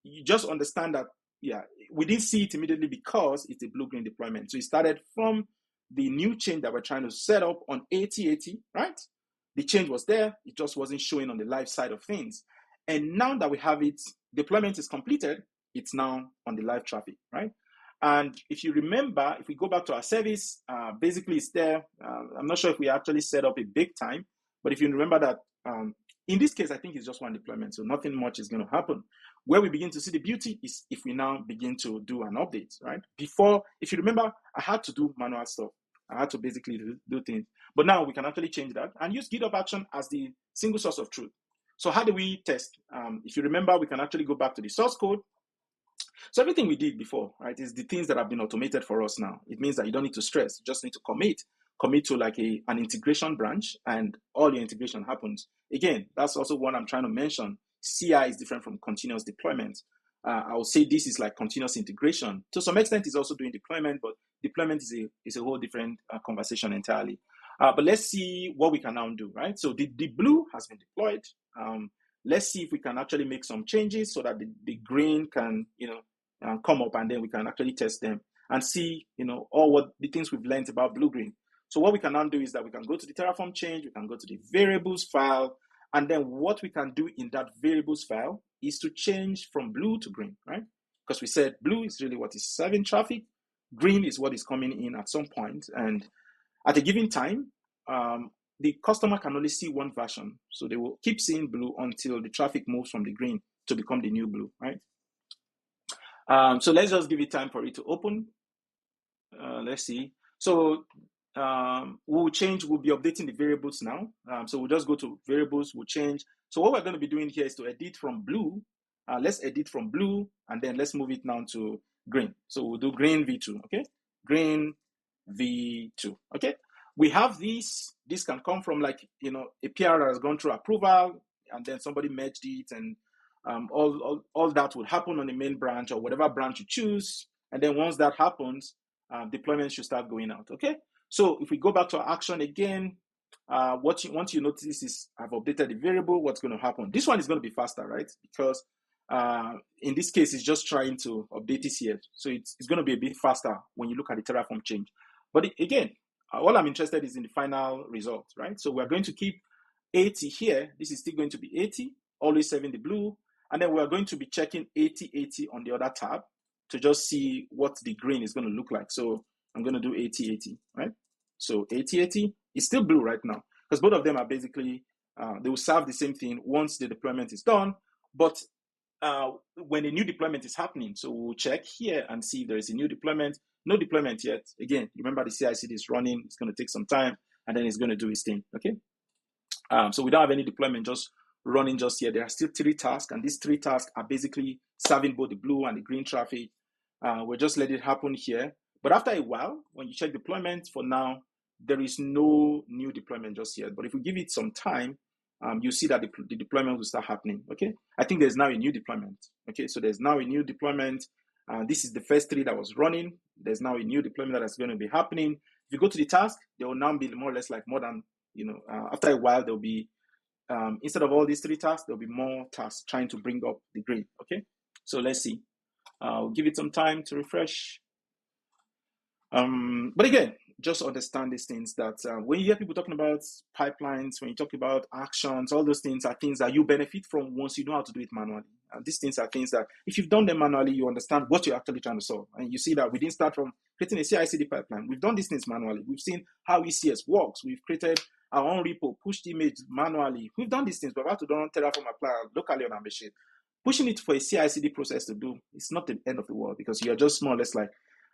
you just understand that, yeah, we didn't see it immediately because it's a blue-green deployment. So it started from the new change that we're trying to set up on 8080, right? The change was there. It just wasn't showing on the live side of things. And now that we have it, deployment is completed, it's now on the live traffic, right? And if you remember, if we go back to our service, basically it's there. I'm not sure if we actually set up a big time, but if you remember that, in this case, I think it's just one deployment, so nothing much is going to happen. Where we begin to see the beauty is if we now begin to do an update, right? Before, if you remember, I had to do manual stuff. I had to basically do things. But now we can actually change that and use GitHub Action as the single source of truth. So how do we test? If you remember, we can actually go back to the source code. So everything we did before, right, is the things that have been automated for us now. It means that you don't need to stress. You just need to commit to like an integration branch, and all your integration happens. Again, that's also what I'm trying to mention. CI is different from continuous deployment. I would say this is like continuous integration. To some extent, it's also doing deployment, but deployment is a whole different conversation entirely. But let's see what we can now do, right? So the blue has been deployed. Let's see if we can actually make some changes so that the green can, come up, and then we can actually test them and see, all what the things we've learned about blue-green. So what we can now do is that we can go to the Terraform change, we can go to the variables file, and then what we can do in that variables file is to change from blue to green, right? Because we said blue is really what is serving traffic, green is what is coming in at some point, and at a given time, the customer can only see one version. So they will keep seeing blue until the traffic moves from the green to become the new blue, right? So let's just give it time for it to open. Let's see. So we'll be updating the variables now. So we'll just go to variables, we'll change. So what we're going to be doing here is to edit from blue. Let's edit from blue, and then let's move it now to green. So we'll do green V2, okay? Green V2, okay? We have this can come from like, a PR that has gone through approval, and then somebody merged it, and all that would happen on the main branch or whatever branch you choose. And then once that happens, deployment should start going out, okay? So if we go back to our action again, once you notice is I've updated the variable, what's going to happen? This one is going to be faster, right? Because in this case, it's just trying to update ECS. So it's going to be a bit faster when you look at the Terraform change. But again, all I'm interested is in the final result, right? So we're going to keep 80 here. This is still going to be 80, always serving the blue. And then we're going to be checking 80 on the other tab to just see what the green is going to look like. So I'm going to do 80, right? So 80 is still blue right now, because both of them are basically, they will serve the same thing once the deployment is done. But when a new deployment is happening, so we'll check here and see if there is a new deployment. No deployment yet. Again, remember the CI/CD is running. It's going to take some time, and then it's going to do its thing, okay? So we don't have any deployment just running just yet. There are still 3 tasks, and these 3 tasks are basically serving both the blue and the green traffic. We'll just let it happen here. But after a while, when you check deployment, for now, there is no new deployment just yet. But if we give it some time, you see that the deployment will start happening, okay? I think there's now a new deployment, okay? So there's now a new deployment. This is the first 3 that was running. There's now a new deployment that is going to be happening. If you go to the task, there will now be more or less like more than, after a while, there'll be, instead of all these 3 tasks, there'll be more tasks trying to bring up the green, okay? So let's see. I'll give it some time to refresh. But again, just understand these things that when you hear people talking about pipelines, when you talk about actions, all those things are things that you benefit from once you know how to do it manually. And these things are things that if you've done them manually, you understand what you're actually trying to solve. And you see that we didn't start from creating a CI/CD pipeline. We've done these things manually. We've seen how ECS works. We've created our own repo, pushed image manually. We've done these things. We've had to run Terraform apply locally on our machine. Pushing it for a CI/CD process to do, it's not the end of the world, because you're just more or less like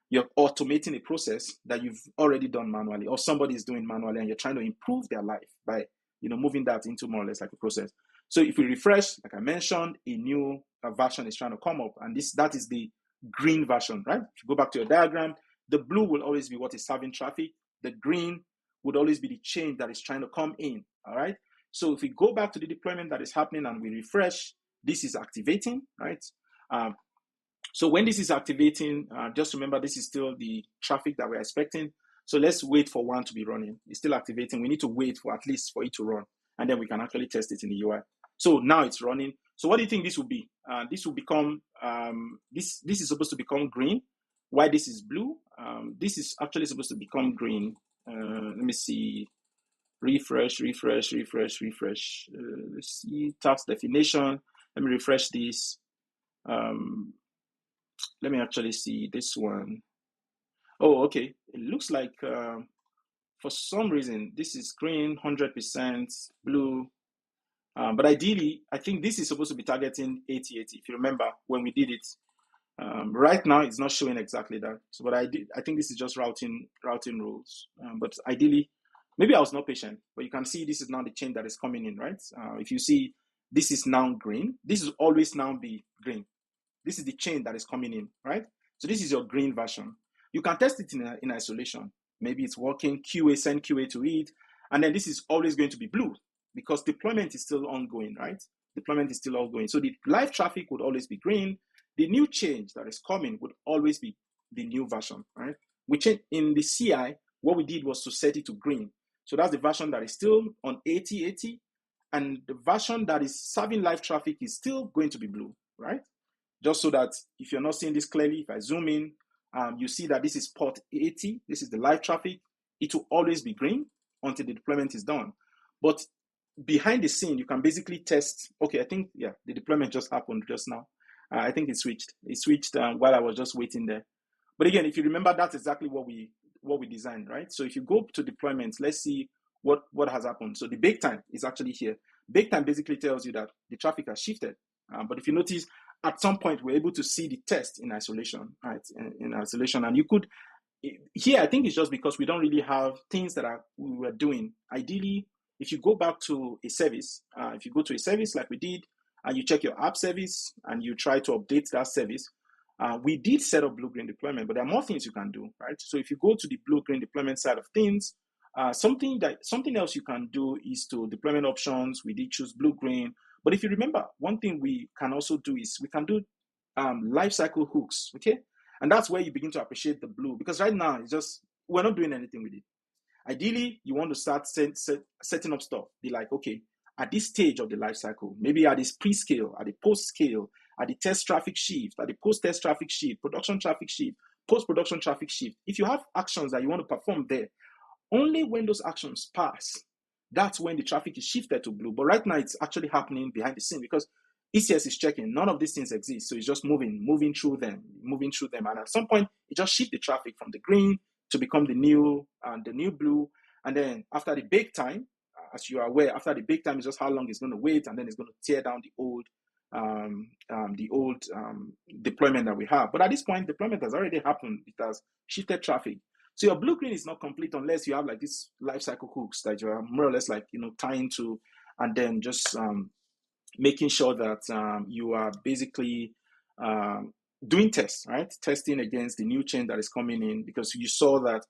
you're automating a process that you've already done manually, or somebody is doing manually, and you're trying to improve their life by moving that into more or less like a process. So if we refresh, like I mentioned, a new version is trying to come up, and that is the green version, right? If you go back to your diagram, the blue will always be what is serving traffic. The green would always be the change that is trying to come in, all right? So if we go back to the deployment that is happening and we refresh, this is activating, right? So when this is activating, just remember this is still the traffic that we're expecting. So let's wait for one to be running. It's still activating. We need to wait for at least for it to run, and then we can actually test it in the UI. So now it's running. So what do you think this will be? This will become, this is supposed to become green. Why this is blue? This is actually supposed to become green. Let me see. Refresh. Let's see, task definition. Let me refresh this. Let me actually see this one. Oh, okay. It looks like for some reason this is green, 100% blue. But ideally, I think this is supposed to be targeting 80/80. If you remember when we did it, right now it's not showing exactly that. So, but I think this is just routing rules. But ideally, maybe I was not patient. But you can see this is now the change that is coming in, right? If you see, this is now green. This will always now be green. This is the change that is coming in, right? So this is your green version. You can test it in isolation. Maybe it's working. QA, send QA to it, and then this is always going to be blue, because deployment is still ongoing, right? Deployment is still ongoing. So the live traffic would always be green. The new change that is coming would always be the new version, right? Which in the CI, what we did was to set it to green. So that's the version that is still on 80/80, and the version that is serving live traffic is still going to be blue, right? Just so that if you're not seeing this clearly, if I zoom in, you see that this is port 80. This is the live traffic. It will always be green until the deployment is done. But behind the scene, you can basically test. Okay, I think, yeah, the deployment just happened just now. I think it switched. It switched while I was just waiting there. But again, if you remember, that's exactly what we designed, right? So if you go to deployments, let's see what has happened. So the bake time is actually here. Bake time basically tells you that the traffic has shifted. But if you notice, at some point, we're able to see the test in isolation, right? In isolation, and you could here. I think it's just because we don't really have things that we were doing. Ideally, if you go back to a service, if you go to a service like we did, and you check your app service and you try to update that service, we did set up blue-green deployment, but there are more things you can do, right? So if you go to the blue-green deployment side of things, something else you can do is to deployment options. We did choose blue-green, but if you remember, one thing we can also do is we can do lifecycle hooks, okay? And that's where you begin to appreciate the blue, because right now it's just we're not doing anything with it. Ideally, you want to start setting up stuff. Be like, okay, at this stage of the life cycle, maybe at this pre-scale, at the post-scale, at the test traffic shift, at the post-test traffic shift, production traffic shift, post-production traffic shift. If you have actions that you want to perform there, only when those actions pass, that's when the traffic is shifted to blue. But right now, it's actually happening behind the scene because ECS is checking. None of these things exist. So it's just moving through them. And at some point, it just shifts the traffic from the green to become the new blue. And then after the bake time, as you are aware, after the bake time is just how long it's going to wait, and then it's going to tear down the old deployment that we have. But at this point, deployment has already happened. It has shifted traffic. So your blue-green is not complete unless you have like these lifecycle hooks that you are more or less like tying to, and then just making sure that you are basically doing tests, right? Testing against the new change that is coming in, because you saw that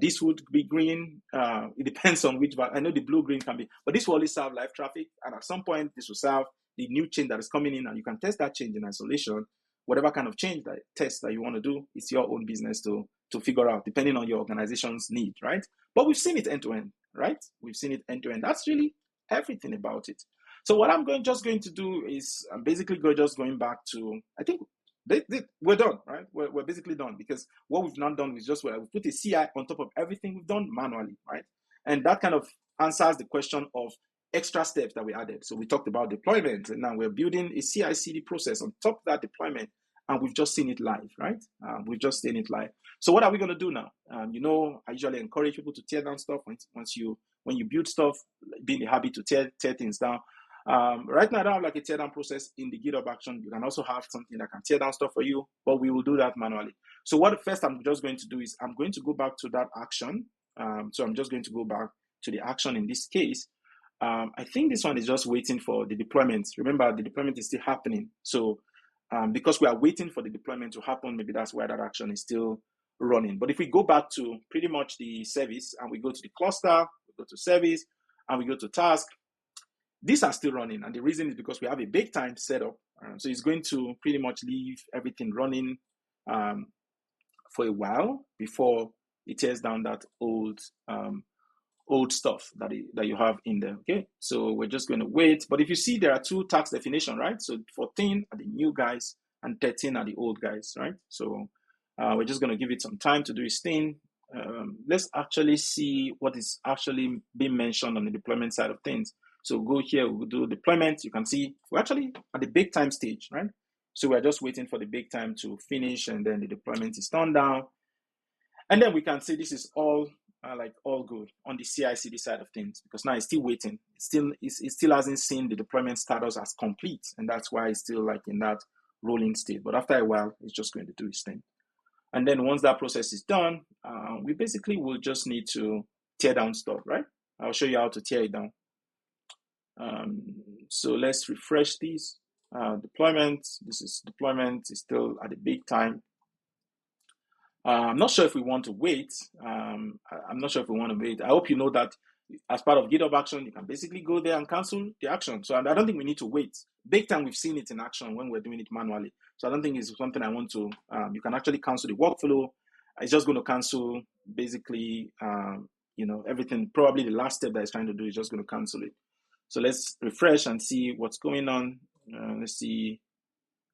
this would be green. It depends on which, I know the blue-green can be, but this will only serve live traffic. And at some point, this will serve the new change that is coming in, and you can test that change in isolation. Whatever kind of change test that you want to do, it's your own business to figure out, depending on your organization's need, right? But we've seen it end-to-end, right? We've seen it end-to-end. That's really everything about it. So what I'm just going to do is basically going back to, I think we're done, right? We're basically done, because what we've not done is just we put a CI on top of everything we've done manually, right? And that kind of answers the question of extra steps that we added. So we talked about deployment, and now we're building a CI/CD process on top of that deployment, and we've just seen it live, right? We've just seen it live. So what are we going to do now? I usually encourage people to tear down stuff when you build stuff, be in the habit to tear things down. Right now, I don't have like a teardown process in the GitHub action. You can also have something that can tear down stuff for you, but we will do that manually. So what first I'm just going to do is I'm going to go back to that action. So I'm just going to go back to the action in this case. I think this one is just waiting for the deployment. Remember, the deployment is still happening. So because we are waiting for the deployment to happen, maybe that's why that action is still running. But if we go back to pretty much the service and we go to the cluster, we go to service, and we go to task, these are still running. And the reason is because we have a bake time set up. So it's going to pretty much leave everything running for a while before it tears down that old stuff that you have in there. Okay, so we're just going to wait. But if you see, there are two task definition, right? So 14 are the new guys and 13 are the old guys, right? So we're just going to give it some time to do its thing. Let's actually see what is actually being mentioned on the deployment side of things. So go here, we'll do deployment. You can see we're actually at the bake time stage, right? So we're just waiting for the bake time to finish, and then the deployment is turned down. And then we can see this is all all good on the CI/CD side of things, because now it's still waiting. It still hasn't seen the deployment status as complete, and that's why it's still like in that rolling state. But after a while, it's just going to do its thing. And then once that process is done, we basically will just need to tear down stuff, right? I'll show you how to tear it down. So let's refresh this deployment. This is deployment. It's still at the big time. I'm not sure if we want to wait. I'm not sure if we want to wait. I hope you know that as part of GitHub Action, you can basically go there and cancel the action. So I don't think we need to wait. Big time, we've seen it in action when we're doing it manually. So I don't think it's something I want to, you can actually cancel the workflow. It's just going to cancel basically, everything. Probably the last step that it's trying to do is just going to cancel it. So let's refresh and see what's going on. Let's see.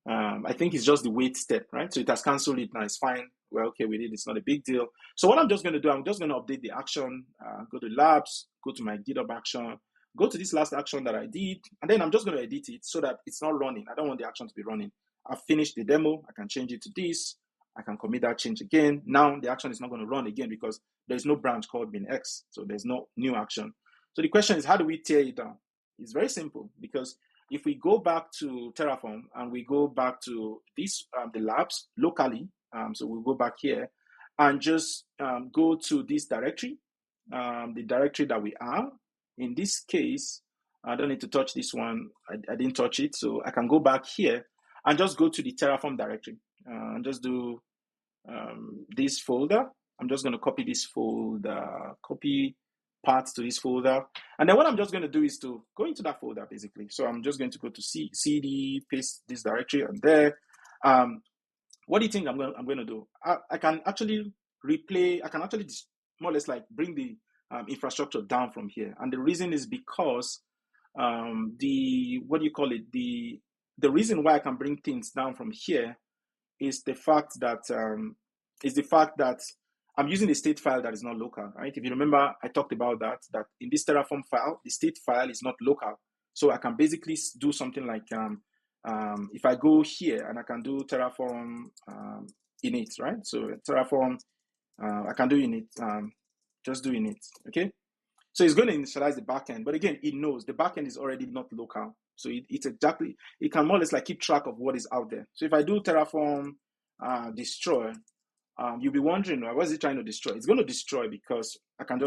I think it's just the wait step, right? So it has canceled it now. It's fine. We're okay with it. It's not a big deal. So what I'm just going to do, I'm just going to update the action, go to labs, go to my GitHub action, go to this last action that I did, and then I'm just going to edit it so that it's not running. I don't want the action to be running. I've finished the demo. I can change it to this. I can commit that change again. Now the action is not going to run again because there's no branch called bin-x. So there's no new action. So the question is, how do we tear it down? It's very simple, because if we go back to Terraform and we go back to this, the labs locally, so we'll go back here and just go to this directory, the directory that we are. In this case, I don't need to touch this one. I didn't touch it. So I can go back here and just go to the Terraform directory and just do this folder. I'm just going to copy this folder, copy paths to this folder. And then what I'm just going to do is to go into that folder, basically. So I'm just going to go to CD, paste this directory and there. What do you think I'm going to do? I can actually replay, I can actually more or less like bring the infrastructure down from here. And the reason is because the reason why I can bring things down from here is the fact that I'm using a state file that is not local, right? If you remember, I talked about that in this Terraform file, the state file is not local. So I can basically do something like, if I go here and I can do Terraform init, right? So Terraform, I can do init, just do init, okay? So it's going to initialize the backend, but again, it knows the backend is already not local. So it can more or less like keep track of what is out there. So if I do Terraform destroy, you'll be wondering, what is it trying to destroy? It's going to destroy because I can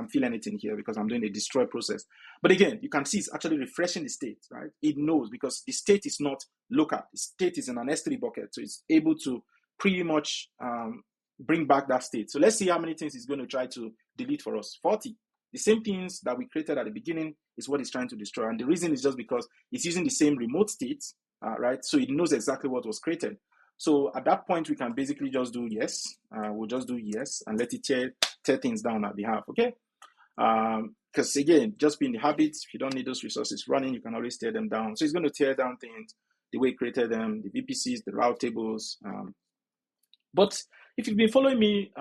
feel anything here because I'm doing a destroy process. But again, you can see it's actually refreshing the state, right? It knows because the state is not local. The state is in an S3 bucket. So it's able to pretty much bring back that state. So let's see how many things it's going to try to delete for us. 40. The same things that we created at the beginning is what it's trying to destroy. And the reason is just because it's using the same remote state, right? So it knows exactly what was created. So at that point, we can basically just do yes. We'll just do yes and let it tear things down on our behalf, okay? Because again, just be in the habit. If you don't need those resources running, you can always tear them down. So it's going to tear down things the way it created them, the VPCs, the route tables. But if you've been following me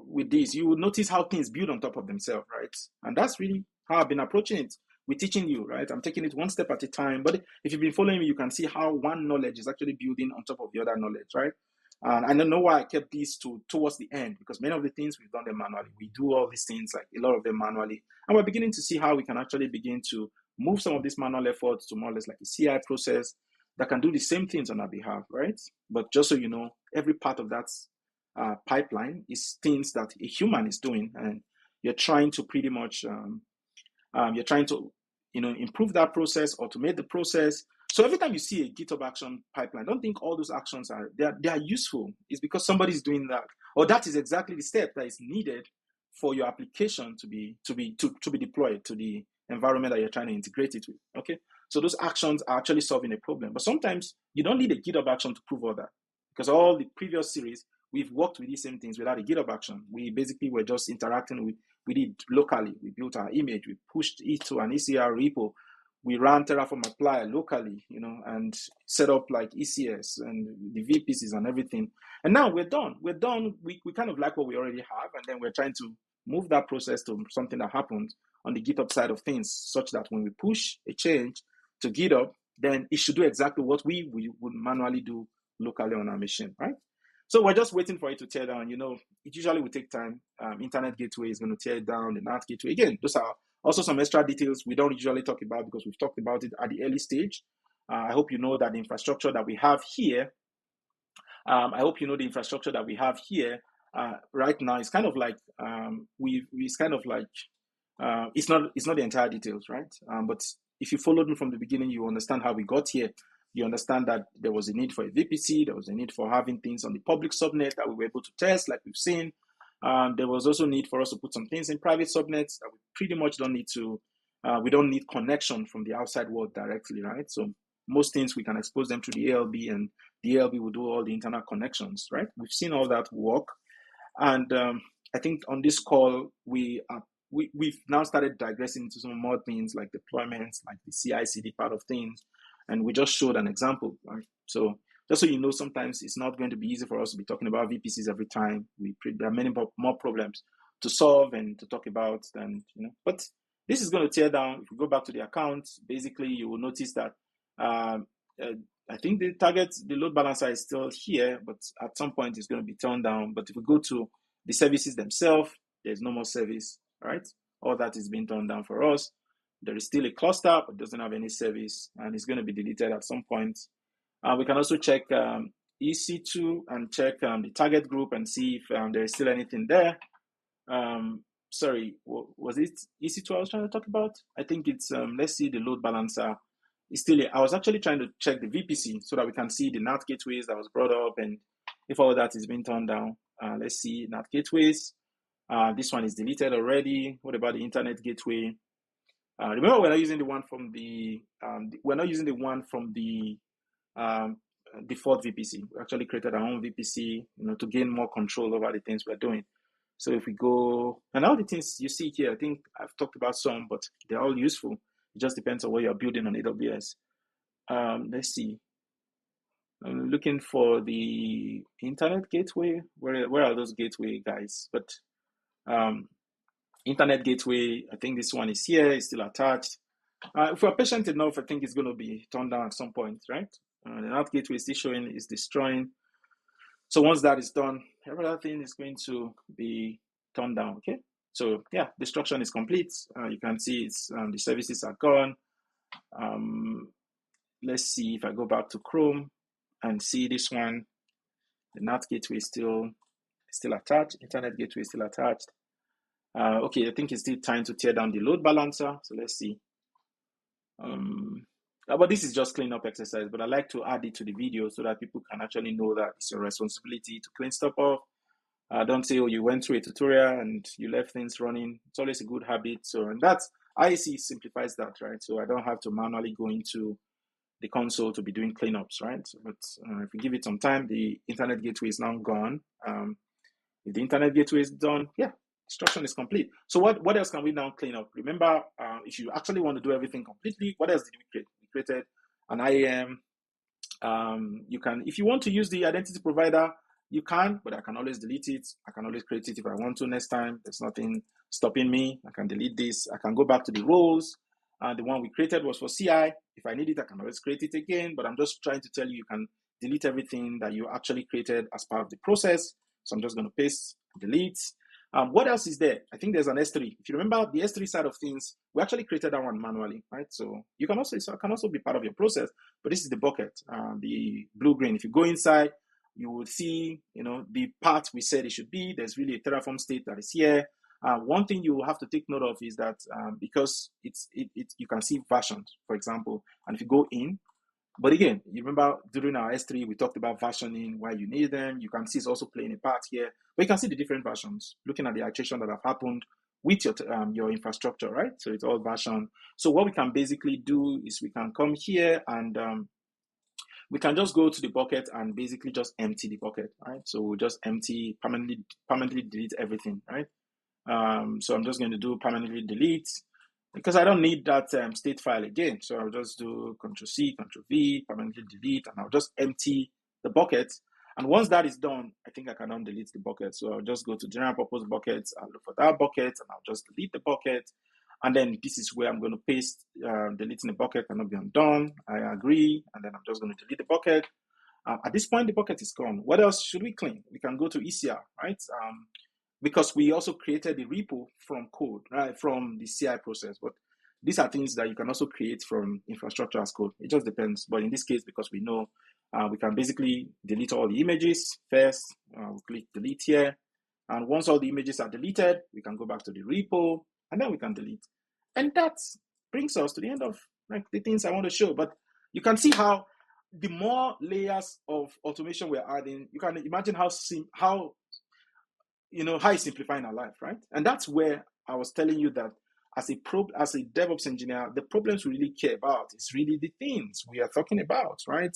with this, you will notice how things build on top of themselves, right? And that's really how I've been approaching it. We're teaching you, right? I'm taking it one step at a time. But if you've been following me, you can see how one knowledge is actually building on top of the other knowledge, right? And I don't know why I kept these towards the end, because many of the things we've done them manually. We do all these things, like a lot of them manually. And we're beginning to see how we can actually begin to move some of these manual efforts to more or less like a CI process that can do the same things on our behalf, right? But just so you know, every part of that pipeline is things that a human is doing, and you're trying to pretty much, improve that process, automate the process. So every time you see a GitHub action pipeline, don't think all those actions they are useful. It's because somebody's doing that, or that is exactly the step that is needed for your application to be deployed to the environment that you're trying to integrate it with. Okay, so those actions are actually solving a problem. But sometimes you don't need a GitHub action to prove all that, because all the previous series we've worked with these same things without a GitHub action. We basically were just interacting with it locally. We built our image, we pushed it to an ECR repo, we ran Terraform apply locally, and set up like ECS and the VPCs and everything. And now we're done. We kind of like what we already have, and then we're trying to move that process to something that happens on the GitHub side of things, such that when we push a change to GitHub, then it should do exactly what we would manually do locally on our machine, right? So we're just waiting for it to tear down. It usually will take time. Internet gateway is going to tear down the NAT gateway. Again, those are also some extra details we don't usually talk about because we've talked about it at the early stage. I hope you know that the infrastructure that we have here, right now is kind of like it's not the entire details, right? But if you followed me from the beginning, you understand how we got here. You understand that there was a need for a VPC, there was a need for having things on the public subnet that we were able to test, like we've seen. There was also need for us to put some things in private subnets that we pretty much don't need to. We don't need connection from the outside world directly, right? So most things we can expose them to the ALB, and the ALB will do all the internal connections, right? We've seen all that work, and I think on this call we've now started digressing into some more things like deployments, like the CI/CD part of things, and we just showed an example, right? So just so you know, sometimes it's not going to be easy for us to be talking about VPCs every time. There are many more problems to solve and to talk about than, but this is going to tear down. If we go back to the account, basically you will notice that I think the load balancer is still here, but at some point it's going to be turned down. But if we go to the services themselves, there's no more service, right? All that is being turned down for us. There is still a cluster, but doesn't have any service, and it's going to be deleted at some point. We can also check EC2 and check the target group and see if there is still anything there. Sorry, was it EC2 I was trying to talk about? I think it's, let's see, the load balancer is still here. I was actually trying to check the VPC so that we can see the NAT gateways that was brought up and if all that is being turned down. Let's see, NAT gateways. This one is deleted already. What about the internet gateway? Remember, we're not using the one from the default VPC. We actually created our own VPC, to gain more control over the things we're doing. So if we go, and all the things you see here, I think I've talked about some, but they're all useful. It just depends on what you're building on AWS. Let's see. I'm looking for the internet gateway. Where are those gateway guys? But internet gateway, I think this one is here, it's still attached. If we're patient enough, I think it's going to be turned down at some point, right? The NAT gateway is still showing is destroying. So once that is done, every other thing is going to be turned down, okay? So yeah, destruction is complete. You can see it's the services are gone. Let's see if I go back to Chrome and see this one. The NAT gateway is still attached. Internet gateway is still attached. Okay, I think it's still time to tear down the load balancer. So let's see. But this is just cleanup exercise, but I like to add it to the video so that people can actually know that it's your responsibility to clean stuff off. Don't say, oh, you went through a tutorial and you left things running. It's always a good habit. So, and that's, IAC simplifies that, right? So I don't have to manually go into the console to be doing cleanups, right? But if we give it some time, the internet gateway is now gone. If the internet gateway is done, yeah, destruction is complete. So what else can we now clean up? Remember, if you actually want to do everything completely, what else did we create? We created an IAM. You can, if you want to use the identity provider, you can, but I can always delete it. I can always create it if I want to next time. There's nothing stopping me. I can delete this. I can go back to the roles. The one we created was for CI. If I need it, I can always create it again, but I'm just trying to tell you, you can delete everything that you actually created as part of the process. So I'm just going to paste, delete. What else is there? I think there's an S3. If you remember the S3 side of things, we actually created that one manually, right? So you can also, it can also be part of your process, but this is the bucket, the blue-green. If you go inside, you will see, the part we said it should be. There's really a Terraform state that is here. One thing you will have to take note of is that because you can see versions, for example, and if you go in, but again, you remember during our S3, we talked about versioning, why you need them. You can see it's also playing a part here, but you can see the different versions, looking at the iteration that have happened with your infrastructure, right? So it's all version. So what we can basically do is we can come here and we can just go to the bucket and basically just empty the bucket, right? So we'll just empty, permanently delete everything, right? So I'm just going to do permanently delete because I don't need that state file again. So I'll just do Ctrl+C, Ctrl+V, permanently delete, and I'll just empty the bucket. And once that is done, I think I can undelete the bucket. So I'll just go to general purpose buckets, I'll look for that bucket, and I'll just delete the bucket. And then this is where I'm going to paste, deleting the bucket cannot be undone. I agree. And then I'm just going to delete the bucket. At this point, the bucket is gone. What else should we clean? We can go to ECR, right? Because we also created the repo from code, right, from the CI process. But these are things that you can also create from infrastructure as code. It just depends. But in this case, because we know, we can basically delete all the images first. We'll click delete here. And once all the images are deleted, we can go back to the repo, and then we can delete. And that brings us to the end of like the things I want to show. But you can see how the more layers of automation we're adding, you can imagine how it's simplifying our life, right? And that's where I was telling you that as a DevOps engineer, the problems we really care about is really the things we are talking about, right?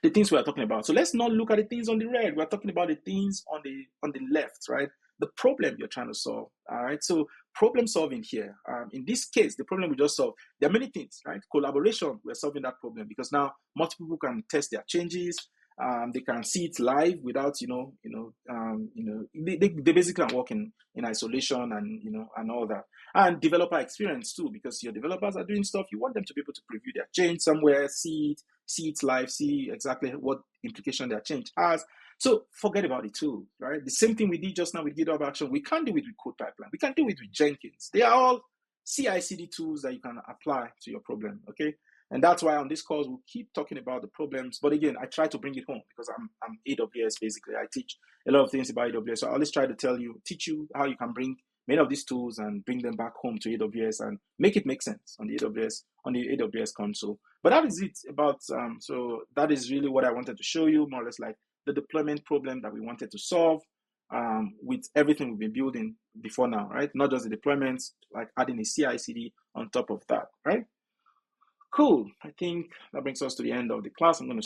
The things we are talking about. So let's not look at the things on the red. We're talking about the things on the left, right? The problem you're trying to solve. All right. So problem solving here. In this case, the problem we just solved, there are many things, right? Collaboration, we're solving that problem because now multiple people can test their changes. They can see it live without, they basically are working in isolation and all that. And developer experience too, because your developers are doing stuff, you want them to be able to preview their change somewhere, see it live, see exactly what implication their change has. So forget about the tool, right? The same thing we did just now with GitHub Action. We can't do it with Code Pipeline. We can do it with Jenkins. They are all CI/CD tools that you can apply to your problem, okay? And that's why on this course, we'll keep talking about the problems. But again, I try to bring it home because I'm AWS, basically. I teach a lot of things about AWS. So I always try to teach you how you can bring many of these tools and bring them back home to AWS and make it make sense on the AWS console. But that is it about, so that is really what I wanted to show you, more or less like the deployment problem that we wanted to solve with everything we've been building before now, right? Not just the deployments, like adding a CI/CD on top of that, right? Cool. I think that brings us to the end of the class. I'm going to